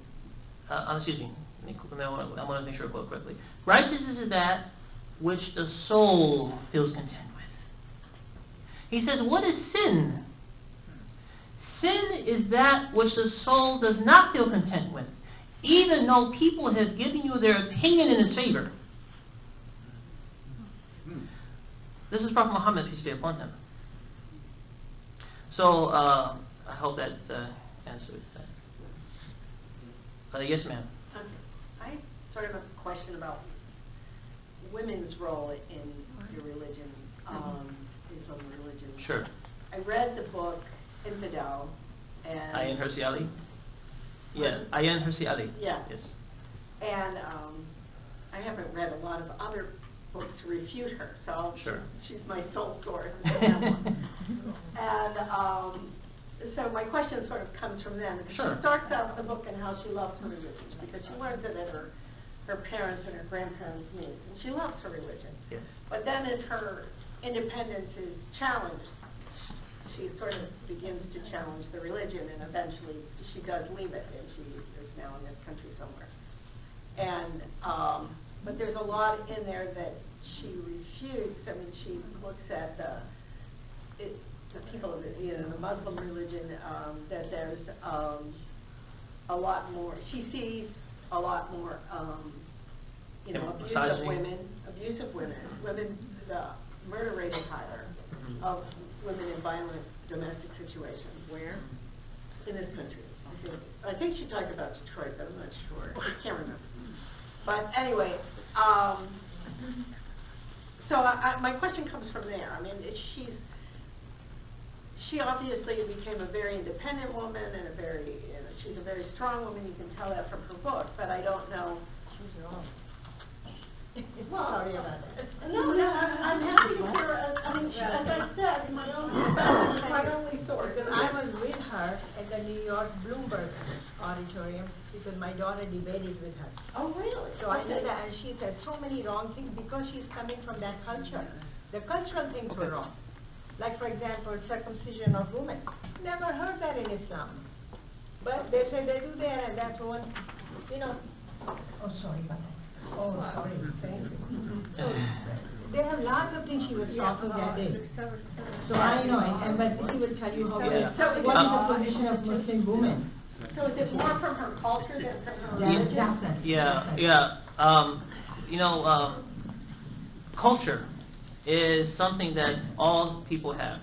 I want to make sure I quote correctly. Righteousness is that which the soul feels content with. He says, what is sin? Sin is that which the soul does not feel content with, even though people have given you their opinion in its favor. This is Prophet Muhammad, peace be upon him. So, I hope that answers that. Yes, ma'am. I sort of have a question about women's role in your religion, Islam religion. Sure. I read the book Infidel, and Ayan Hirsi Ali? Yeah, Ayan Hirsi Ali. Yeah. Yes. And I haven't read a lot of other books to refute her, so sure. She's my sole source in that one. And so my question sort of comes from them. Sure. She starts out the book in how she loves her religion, because she learns it at her parents and her grandparents' knees, and she loves her religion. Yes. But then as her independence is challenged, she sort of begins to challenge the religion, and eventually she does leave it, and she is now in this country somewhere. And but there's a lot in there that she refutes. I mean, she looks at the people of the Muslim religion, that there's a lot more. She sees a lot more you know, abuse Misogyny. of women, the murder rate is higher of women in violent domestic situations. Where? In this country. I think she talked about Detroit, but I'm not sure. I can't remember. But anyway, so my question comes from there. I mean, she obviously became a very independent woman and she's a very strong woman. You can tell that from her book, but I don't know. She's wrong. Well, Sorry about that. No, I'm happy to hear. I mean, as I said, my only source. Because I was with her at the New York Bloomberg auditorium because my daughter debated with her. Oh, really? So I know that, and she said so many wrong things because she's coming from that culture. The cultural things were wrong. Like, for example, circumcision of women. Never heard that in Islam. But they say they do that, and that's one, you know. Oh, sorry about that. Oh, sorry. Thank you. So, they have lots of things she was talking that day. So I know, but he will tell you how. So What is the position of Muslim women? So is it more from her culture than from her Yes, religion? definitely. Yeah. You know, culture is something that all people have.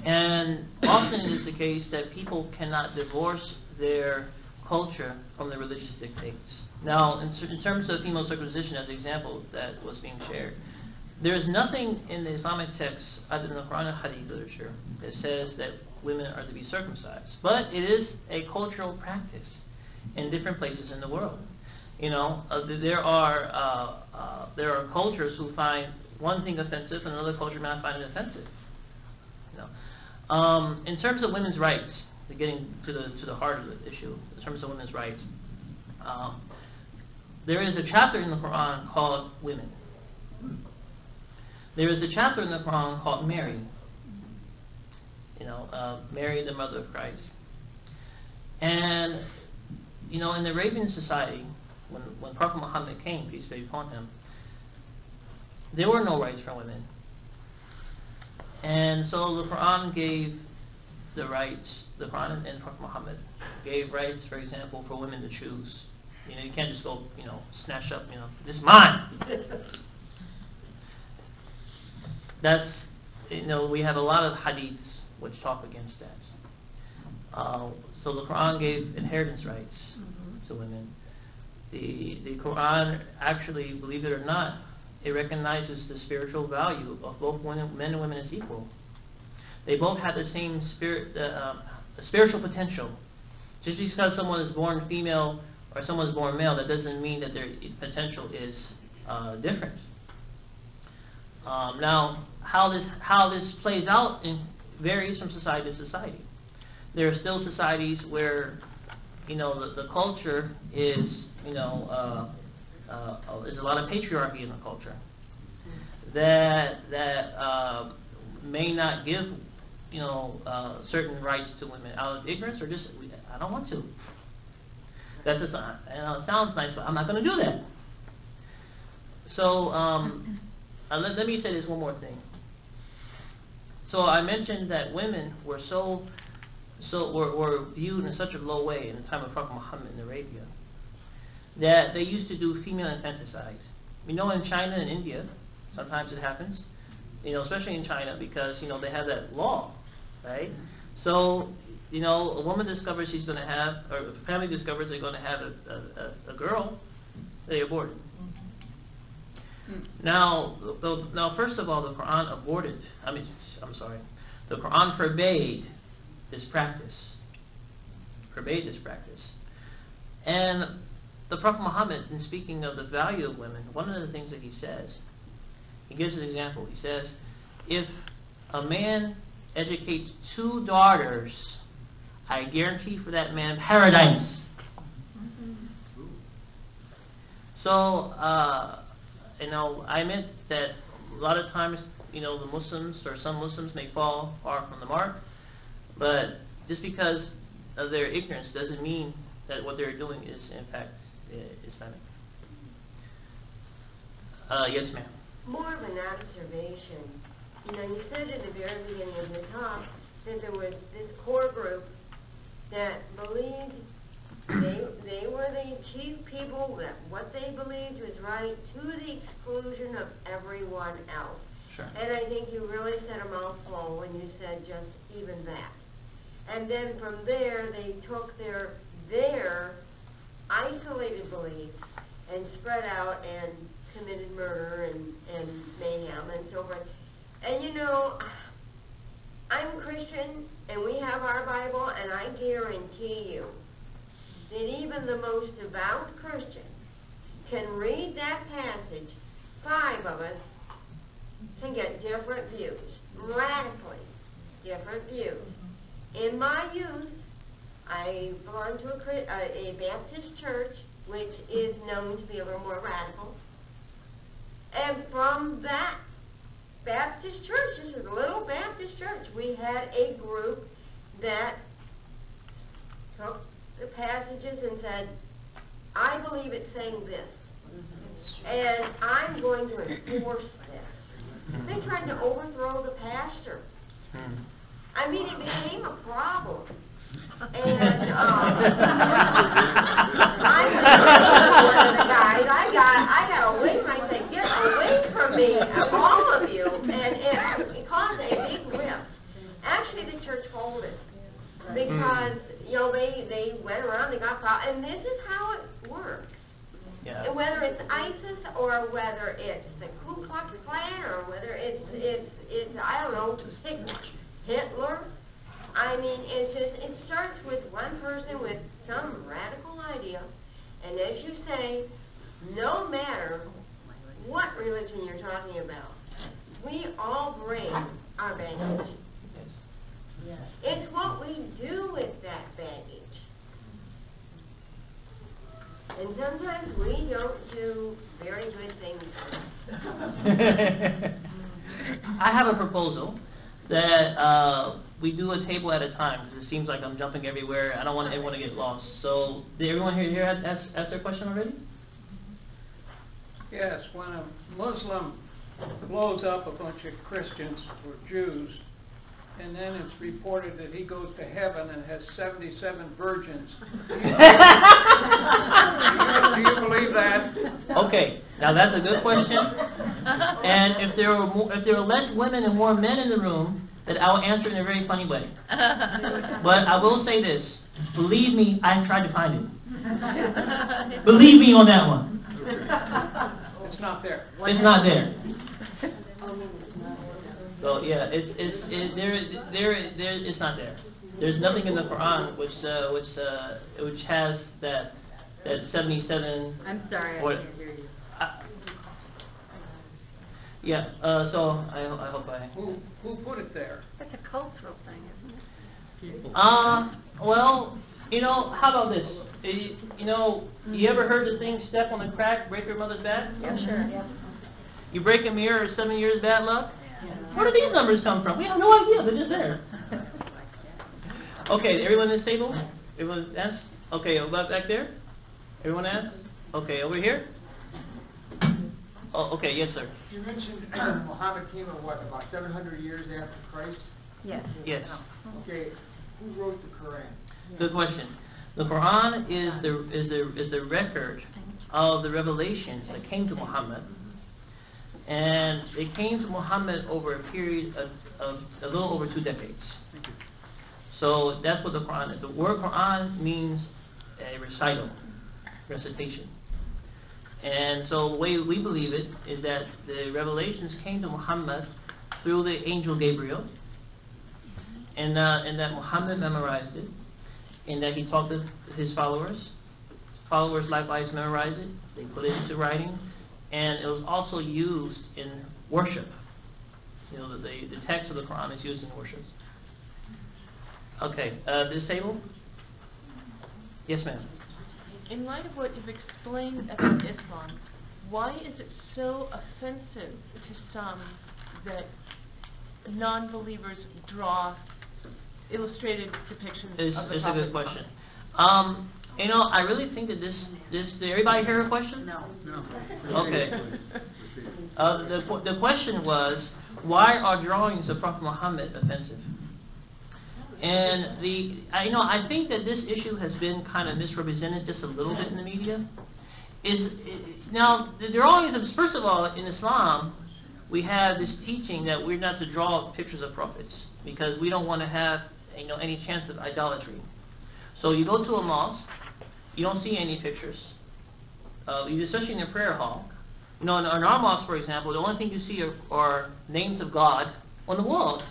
And often it is the case that people cannot divorce their culture from the religious dictates. Now, in terms of female circumcision, as an example that was being shared, there is nothing in the Islamic texts other than the Quran and Hadith literature that says that women are to be circumcised. But it is a cultural practice in different places in the world. You know, there are cultures who find one thing offensive, and another culture may not find it offensive. You know, in terms of women's rights, getting to the heart of the issue, in terms of women's rights, there is a chapter in the Quran called Women. There is a chapter in the Quran called Mary. You know, Mary, the mother of Christ. And you know, in the Arabian society, when Prophet Muhammad came, peace be upon him, there were no rights for women. And so the Quran gave the rights, the Quran and Prophet Muhammad gave rights, for example, for women to choose. You know, you can't just go, you know, snatch up, you know, this is mine. That's, you know, we have a lot of hadiths which talk against that. So the Quran gave inheritance rights to women. The Quran actually, believe it or not, it recognizes the spiritual value of both men and women as equal. They both have the same spiritual potential. Just because someone is born female or someone is born male, that doesn't mean that their potential is different. Now, how this plays out varies from society to society. There are still societies where, you know, the culture is, you know, there's a lot of patriarchy in the culture that may not give, you know, certain rights to women out of ignorance or just I don't want to. That's just, you know, it sounds nice, but I'm not going to do that. So let me say this one more thing. So I mentioned that women were were viewed in such a low way in the time of Prophet Muhammad in Arabia that they used to do female infanticide. We know in China and India, sometimes it happens, you know, especially in China because, you know, they have that law, right? So, you know, a woman discovers she's going to have, or a family discovers they're going to have a girl, they abort it. Now, first of all, the Quran the Quran forbade this practice. And the Prophet Muhammad, in speaking of the value of women, one of the things that he says, he gives an example. He says, if a man educates 2 daughters, I guarantee for that man paradise. So, you know, I meant that a lot of times, you know, the Muslims or some Muslims may fall far from the mark, but just because of their ignorance doesn't mean that what they're doing is in fact Islamic. Yes, ma'am. More of an observation. You know, you said in the very beginning of the talk that there was this core group that believed they they were the chief people that what they believed was right to the exclusion of everyone else. Sure. And I think you really said a mouthful when you said just even that. And then from there, they took their isolated beliefs and spread out and committed murder and mayhem and so forth. And you know, I'm Christian, and we have our Bible, and I guarantee you that even the most devout Christian can read that passage. 5 of us can get different views, radically different views. In my youth, I belonged to a Baptist church, which is known to be a little more radical. And from that Baptist church, this is a little Baptist church, we had a group that took the passages and said, I believe it's saying this, and I'm going to enforce this. They tried to overthrow the pastor. I mean, it became a problem. And I was one of the guys. I got away from. I said, get away from me, all of you. And it caused a big rift. Actually, the church folded because you know they went around. They got problems, and this is how it works. Yeah. And whether it's ISIS or whether it's the Ku Klux Klan or whether it's I don't know, Hitler. I mean, it's just, it starts with one person with some radical idea, and as you say, no matter what religion you're talking about, we all bring our baggage. Yes. It's what we do with that baggage. And sometimes we don't do very good things. I have a proposal that we do a table at a time, because it seems like I'm jumping everywhere. I don't want everyone to get lost. So, did everyone here ask their question already? Yes, when a Muslim blows up a bunch of Christians or Jews, and then it's reported that he goes to heaven and has 77 virgins. Do you believe that? Okay, now that's a good question. And if there were less women and more men in the room, then I will answer in a very funny way. But I will say this: believe me, I've tried to find it. Believe me on that one. It's not there. It's not there. So yeah, it's not there. There's nothing in the Quran which has that 77. I'm sorry, I can't hear you. Yeah. So I hope I. Who put it there? That's a cultural thing, isn't it? Well, you know, how about this? You know, you ever heard the thing, step on a crack, break your mother's back? Yeah, sure. Yeah. You break a mirror, 7 years bad luck? Where do these numbers come from? We have no idea. They're just there. Okay, everyone is stable? Everyone asked? Okay, about back there? Everyone asked? Okay, over here? Oh, okay, yes, sir. You mentioned Muhammad came in what, about 700 years after Christ? Yes. Yes. Okay, who wrote the Quran? Good question. The Quran is the record of the revelations that came to Muhammad. And it came to Muhammad over a period of a little over 2 decades. So that's what the Quran is. The word Quran means a recitation. And so the way we believe it is that the revelations came to Muhammad through the angel Gabriel, and that Muhammad memorized it, and that he taught his followers. Followers likewise memorized it. They put it into writing. And it was also used in worship. You know, the text of the Quran is used in worship. Okay, this table? Yes, ma'am. In light of what you've explained about Islam, why is it so offensive to some that non-believers draw illustrated depictions of the Prophet? It's a good question. You know, I really think that this did everybody hear a question? No. Okay. The question was, why are drawings of Prophet Muhammad offensive? And I think that this issue has been kind of misrepresented just a little bit in the media. Now, there are always, first of all, in Islam, we have this teaching that we're not to draw pictures of prophets because we don't want to have any chance of idolatry. So you go to a mosque, you don't see any pictures, especially in a prayer hall. In our mosque, for example, the only thing you see are names of God on the walls.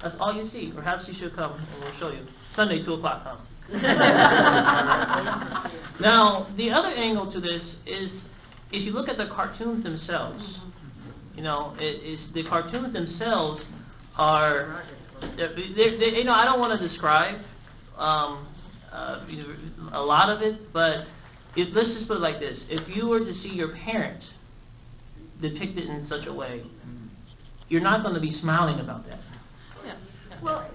That's all you see. Perhaps you should come and we'll show you. Sunday, 2 o'clock, come. Now, the other angle to this is if you look at the cartoons themselves, the cartoons themselves are, I don't want to describe a lot of it, but let's just put it like this. If you were to see your parent depicted in such a way, you're not going to be smiling about that. Well,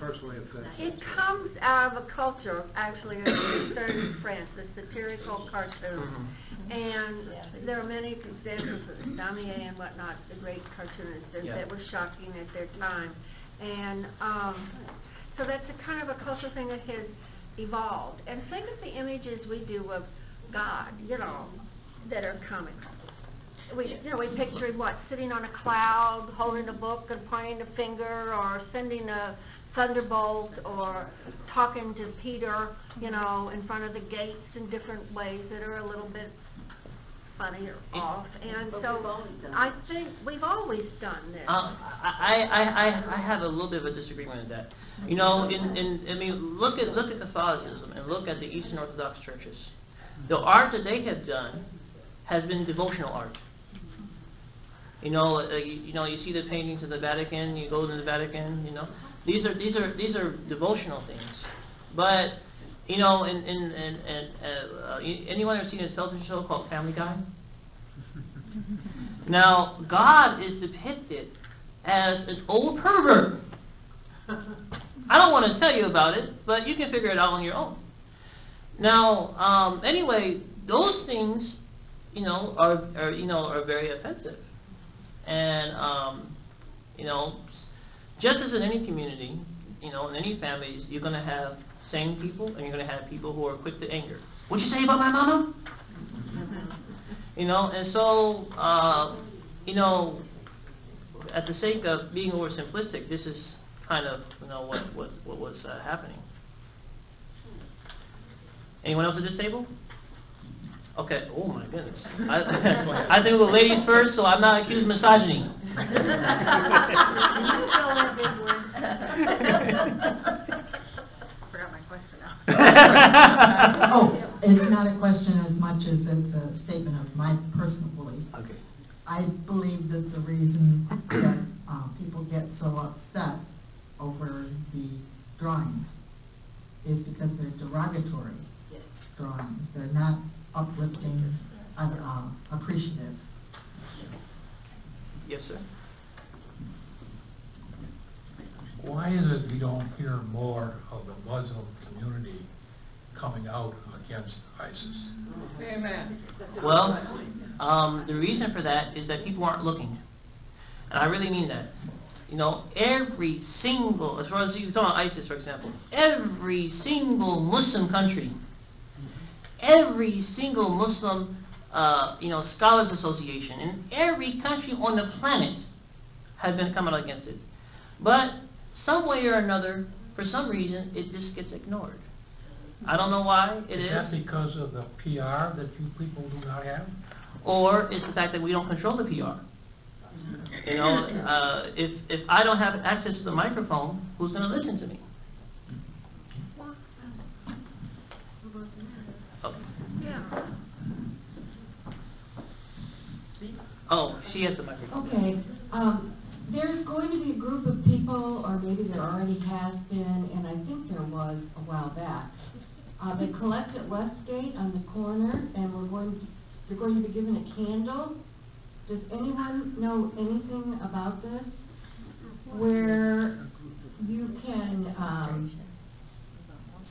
Personally offensive. it comes out of a culture, actually, it started in France, the satirical cartoon. And there are many examples of Damier and whatnot, the great cartoonists, that were shocking at their time. And so that's a kind of a cultural thing that has evolved. And think of the images we do of God, that are comical. We picture him, sitting on a cloud, holding a book and pointing a finger, or sending a thunderbolt, or talking to Peter, in front of the gates in different ways that are a little bit funny or off. And so I think we've always done this. I have a little bit of a disagreement with that. Look at Catholicism and look at the Eastern Orthodox churches. The art that they have done has been devotional art. You see the paintings in the Vatican. You go to the Vatican. These are devotional things. But anyone ever seen a television show called Family Guy? Now, God is depicted as an old pervert. I don't want to tell you about it, but you can figure it out on your own. Now, anyway, those things, are very offensive. And, just as in any community, in any families, you're going to have sane people and you're going to have people who are quick to anger. What'd you say about my mama? And so, at the sake of being oversimplistic, this is kind of, what was happening. Anyone else at this table? Okay. Oh my goodness. I think we're ladies first, so I'm not accused of misogyny. Forgot my question now. Oh, it's not a question as much as it's a statement of my personal belief. Okay. I believe that the reason that people get so upset over the drawings is because they're derogatory drawings. They're not uplifting, appreciative. Yes, sir. Why is it we don't hear more of the Muslim community coming out against ISIS? Amen. Well, the reason for that is that people aren't looking. And I really mean that. Every single, as far as you talk about ISIS, for example, every single Muslim country, every single Muslim, scholars association in every country on the planet has been coming out against it. But some way or another, for some reason, it just gets ignored. I don't know why it is. Is that because of the PR that you people do not have? Or it's the fact that we don't control the PR. If I don't have access to the microphone, who's going to listen to me? Oh. Yeah. Oh, she has the microphone. Okay. There's going to be a group of people, or maybe there already has been, and I think there was a while back. They collect at Westgate on the corner, and they're going to be given a candle. Does anyone know anything about this? Where you can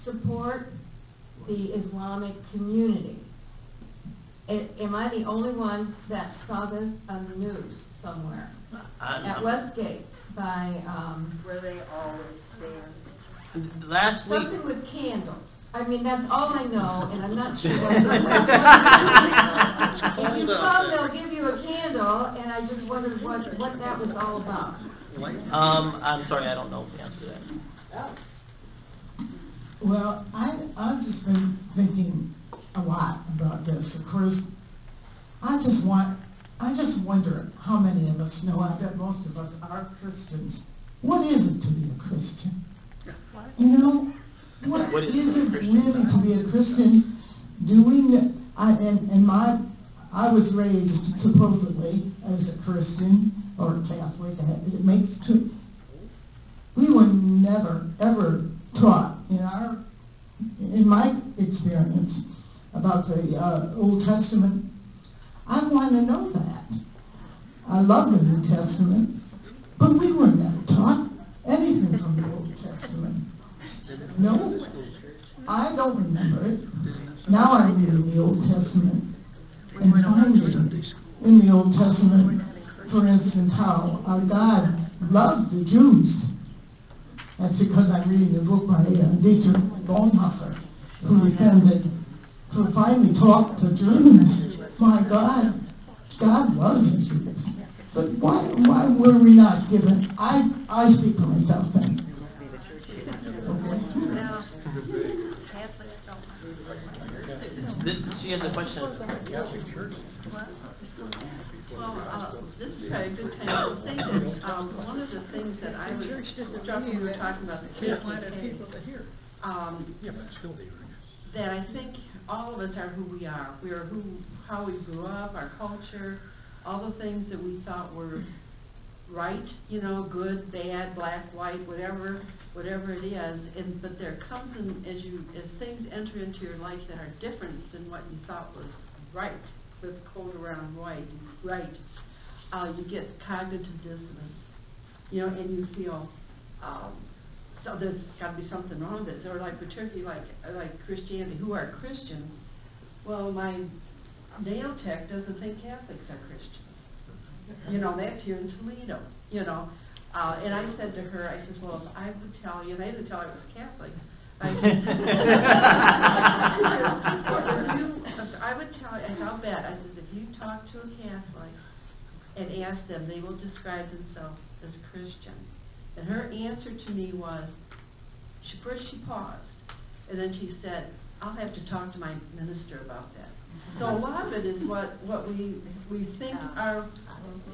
support the Islamic community. Am I the only one that saw this on the news somewhere? At Westgate. by, Where they always stand. Last week. something with candles. I mean, that's all I know, and I'm not sure what if you come, they'll give you a candle, and I just wondered what that was all about. I'm sorry, I don't know the answer to that. Well, I've just been thinking a lot about this. Of course, I just wonder how many of us know, I bet most of us are Christians. What is it to be a Christian? You know, what is it really to be a Christian? I was raised supposedly as a Christian or a Catholic. We were never ever taught in my experience about the Old Testament. I want to know that. I love the New Testament, but we were never taught anything from the Old Testament. No, I don't remember it. Now I'm reading the Old Testament and finding in the Old Testament, for instance, how our God loved the Jews. That's because I'm reading a book by Dietrich Bonhoeffer, who finally talked to Germans. My God, God loves the Jews. But why were we not given? I speak for myself then. She has a question. Well, this is probably a good time to say this. One of the things that I was struck when we were talking about the KKK, that I think all of us are who we are. We are how we grew up, our culture, all the things that we thought were right, good, bad, black, white, whatever it is. But there comes as things enter into your life that are different than what you thought was right, with cold around right, you get cognitive dissonance, and you feel, so there's got to be something wrong with this. Or like particularly like Christianity, who are Christians. Well, my nail tech doesn't think Catholics are Christians. That's here in Toledo, and I said to her, I said, well, if I would tell you, and I didn't tell her I was Catholic, I would tell you, and I'll bet, I said, if you talk to a Catholic and ask them, they will describe themselves as Christian. And her answer to me was, first she paused, and then she said, I'll have to talk to my minister about that. So a lot of it is what we think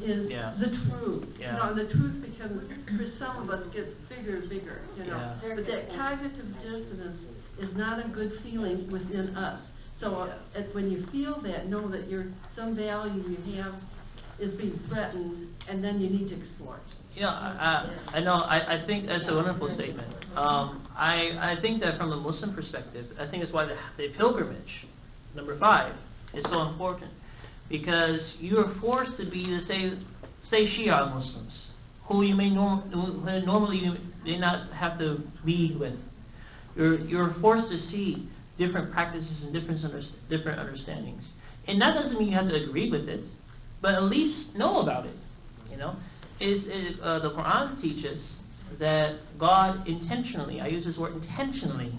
is the truth. The truth becomes, for some of us, gets bigger and bigger. But that cognitive dissonance is not a good feeling within us. So when you feel that, know that some value you have is being threatened, and then you need to explore it. I know. I think that's a wonderful statement. I think that from a Muslim perspective, I think that's why the pilgrimage, number 5, is so important, because you are forced to be say Shia Muslims, who you may normally you may not have to be with. You're forced to see different practices and different understandings, and that doesn't mean you have to agree with it, but at least know about it. The Quran teaches that God intentionally, I use this word intentionally,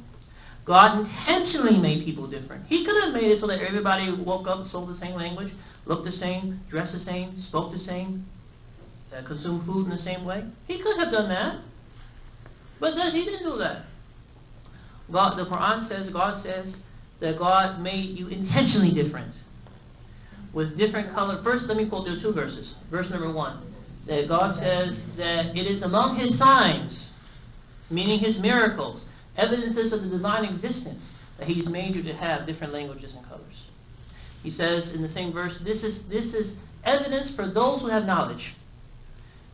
God intentionally made people different. He could have made it so that everybody woke up, spoke the same language, looked the same, dressed the same, spoke the same, consumed food in the same way. He could have done that. But He didn't do that. The Quran says, God says that God made you intentionally different, with different color. First, let me quote you 2 verses. Verse number 1, that God says that it is among His signs, meaning His miracles, evidences of the divine existence, that He's made you to have different languages and colors. He says in the same verse, this is evidence for those who have knowledge.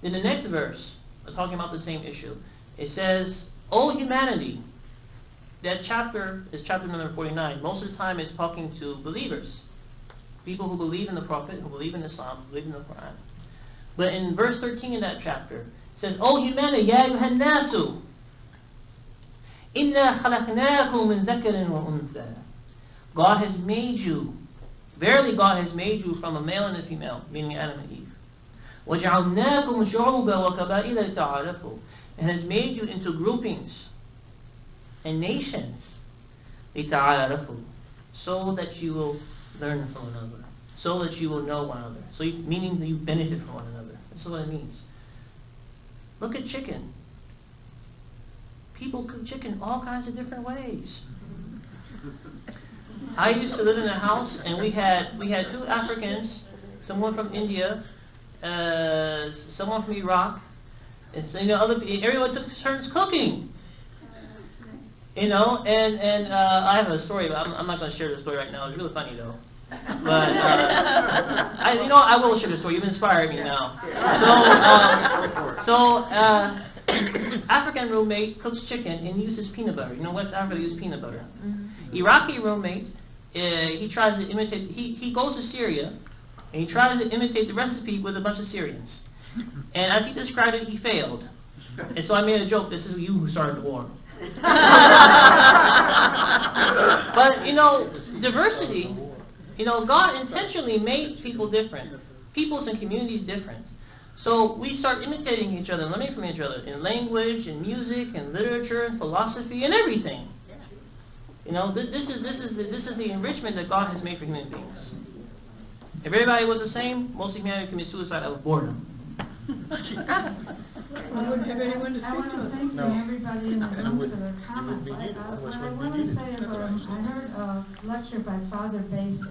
In the next verse, talking about the same issue, it says, O humanity. That chapter is chapter number 49. Most of the time it's talking to believers, people who believe in the Prophet, who believe in Islam, believe in the Quran. But in verse 13 in that chapter, it says, O humanity, ya ayyuhan nasu, inna khalaqnakum min dhakarin wa untha. God has made you, verily God has made you from a male and a female, meaning Adam and Eve. وَجَعَلْنَاكُمْ شُعُوبًا وَقَبَائِلَ لِتَعَارَفُوا, and has made you into groupings and nations, لِتَعَارَفُوا, so that you will learn from one another, so that you will know one another. So meaning that you benefit from one another. That's what it means. Look at chicken. People cook chicken all kinds of different ways. I used to live in a house, and we had 2 Africans, someone from India, someone from Iraq, and so, everyone took turns cooking. And I have a story, but I'm not going to share the story right now. It's really funny though. But I will share the story. You've inspired me now. So African roommate cooks chicken and uses peanut butter. West Africa uses peanut butter. Iraqi roommate, he tries to imitate. He goes to Syria and he tries to imitate the recipe with a bunch of Syrians. And as he described it, he failed. And so I made a joke. This is you who started the war. But diversity. God intentionally made people different, peoples and communities different. So we start imitating each other, learning from each other in language, in music, in literature, in philosophy, and everything. This is the enrichment that God has made for human beings. If everybody was the same, most of humanity would commit suicide out of boredom. I wouldn't have anyone to speak to. I want to thank everybody in the room for their comments. What I want to say is I heard a lecture by Father Basic.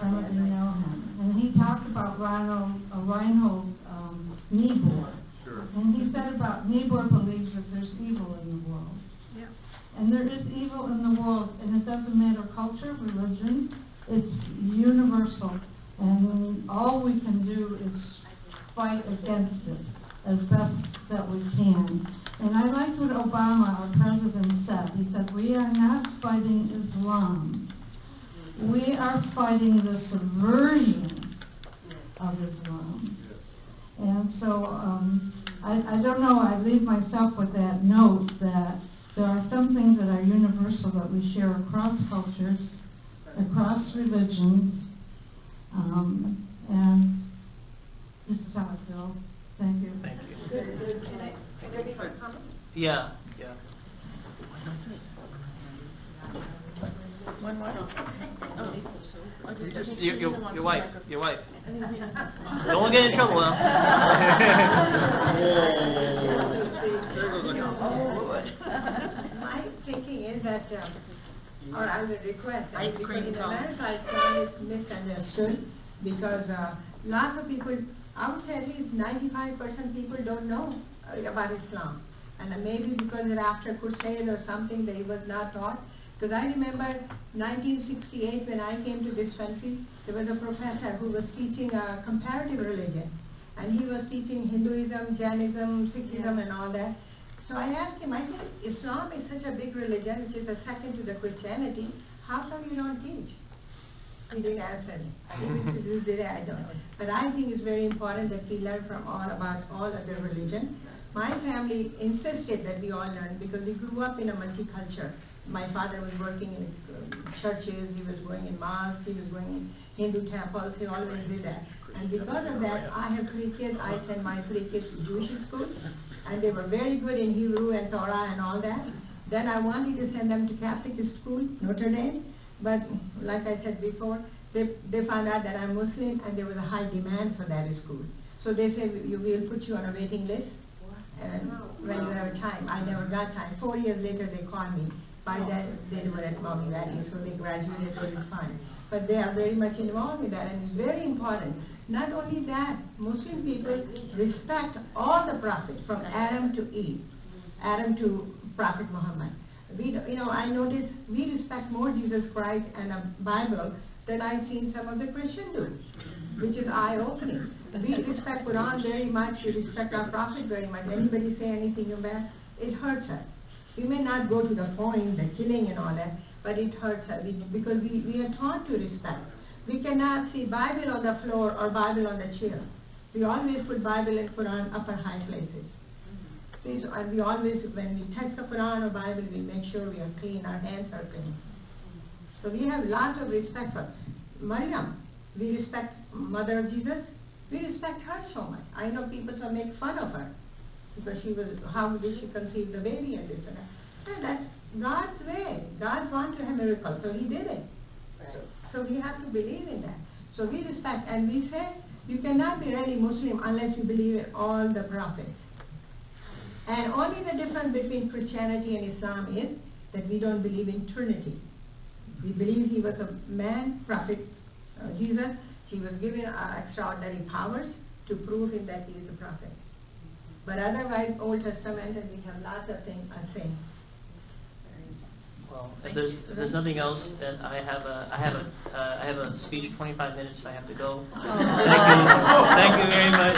Some of you know him. And he talked about Reinhold Niebuhr. Sure. And he said about Niebuhr believes that there's evil in the world. Yeah. And there is evil in the world, and it doesn't matter culture, religion, it's universal. And all we can do is fight against it as best that we can. And I liked what Obama, our president, said. He said, we are not fighting Islam. We are fighting the subversion of Islam. And so I don't know, I leave myself with that note that there are some things that are universal that we share across cultures, across religions, and this is how I feel. Thank you. Thank you. Good. Can I make a comment? Yeah. One more? Your wife. Don't get in trouble now. My thinking is that, or I would request that because in America Islam is misunderstood because lots of people, I would say at least 95% people don't know about Islam. And maybe because they're after crusade or something, they was not taught. Because I remember 1968 when I came to this country, there was a professor who was teaching a comparative religion. And he was teaching Hinduism, Jainism, Sikhism and all that. So I asked him, I said, Islam is such a big religion, which is the second to the Christianity. How come you don't teach? He didn't answer me. Even to this day, I don't know. But I think it's very important that we learn from about all other religion. My family insisted that we all learn because we grew up in a multicultural. My father was working in churches, he was going in mosques, he was going in Hindu temples, he always did that. And because of that, I have 3 kids. I sent my 3 kids to Jewish school, and they were very good in Hebrew and Torah and all that. Then I wanted to send them to Catholic school, Notre Dame, but like I said before, they found out that I'm Muslim and there was a high demand for that school. So they said, we'll put you on a waiting list and when you have time. I never got time. 4 years later they called me. By then they were at Mommy Valley, so they graduated very fine. But they are very much involved in that, and it's very important. Not only that, Muslim people respect all the prophets from Adam to Eve, Adam to Prophet Muhammad. I notice we respect more Jesus Christ and a Bible than I've seen some of the Christians do, which is eye-opening. We respect Quran very much, we respect our Prophet very much. Anybody say anything about it hurts us. We may not go to the point, the killing and all that, but it hurts us because we are taught to respect. We cannot see Bible on the floor or Bible on the chair. We always put Bible and Quran up in high places. See, so, and we always, when we touch the Quran or Bible, we make sure we are clean, our hands are clean. So we have lots of respect for Maryam. We respect Mother of Jesus. We respect her so much. I know people who make fun of her because how did she conceive the baby and this and that. And that's God's way. God wanted to have miracles, so He did it. Right. So we have to believe in that. So we respect, and we say you cannot be really Muslim unless you believe in all the prophets. And only the difference between Christianity and Islam is that we don't believe in Trinity. We believe he was a man, prophet, Jesus. He was given extraordinary powers to prove him that he is a prophet. But otherwise, Old Testament, and we have lots of things are saying. Well, if there's nothing else, then I have a speech, 25 minutes. I have to go. Thank you very much.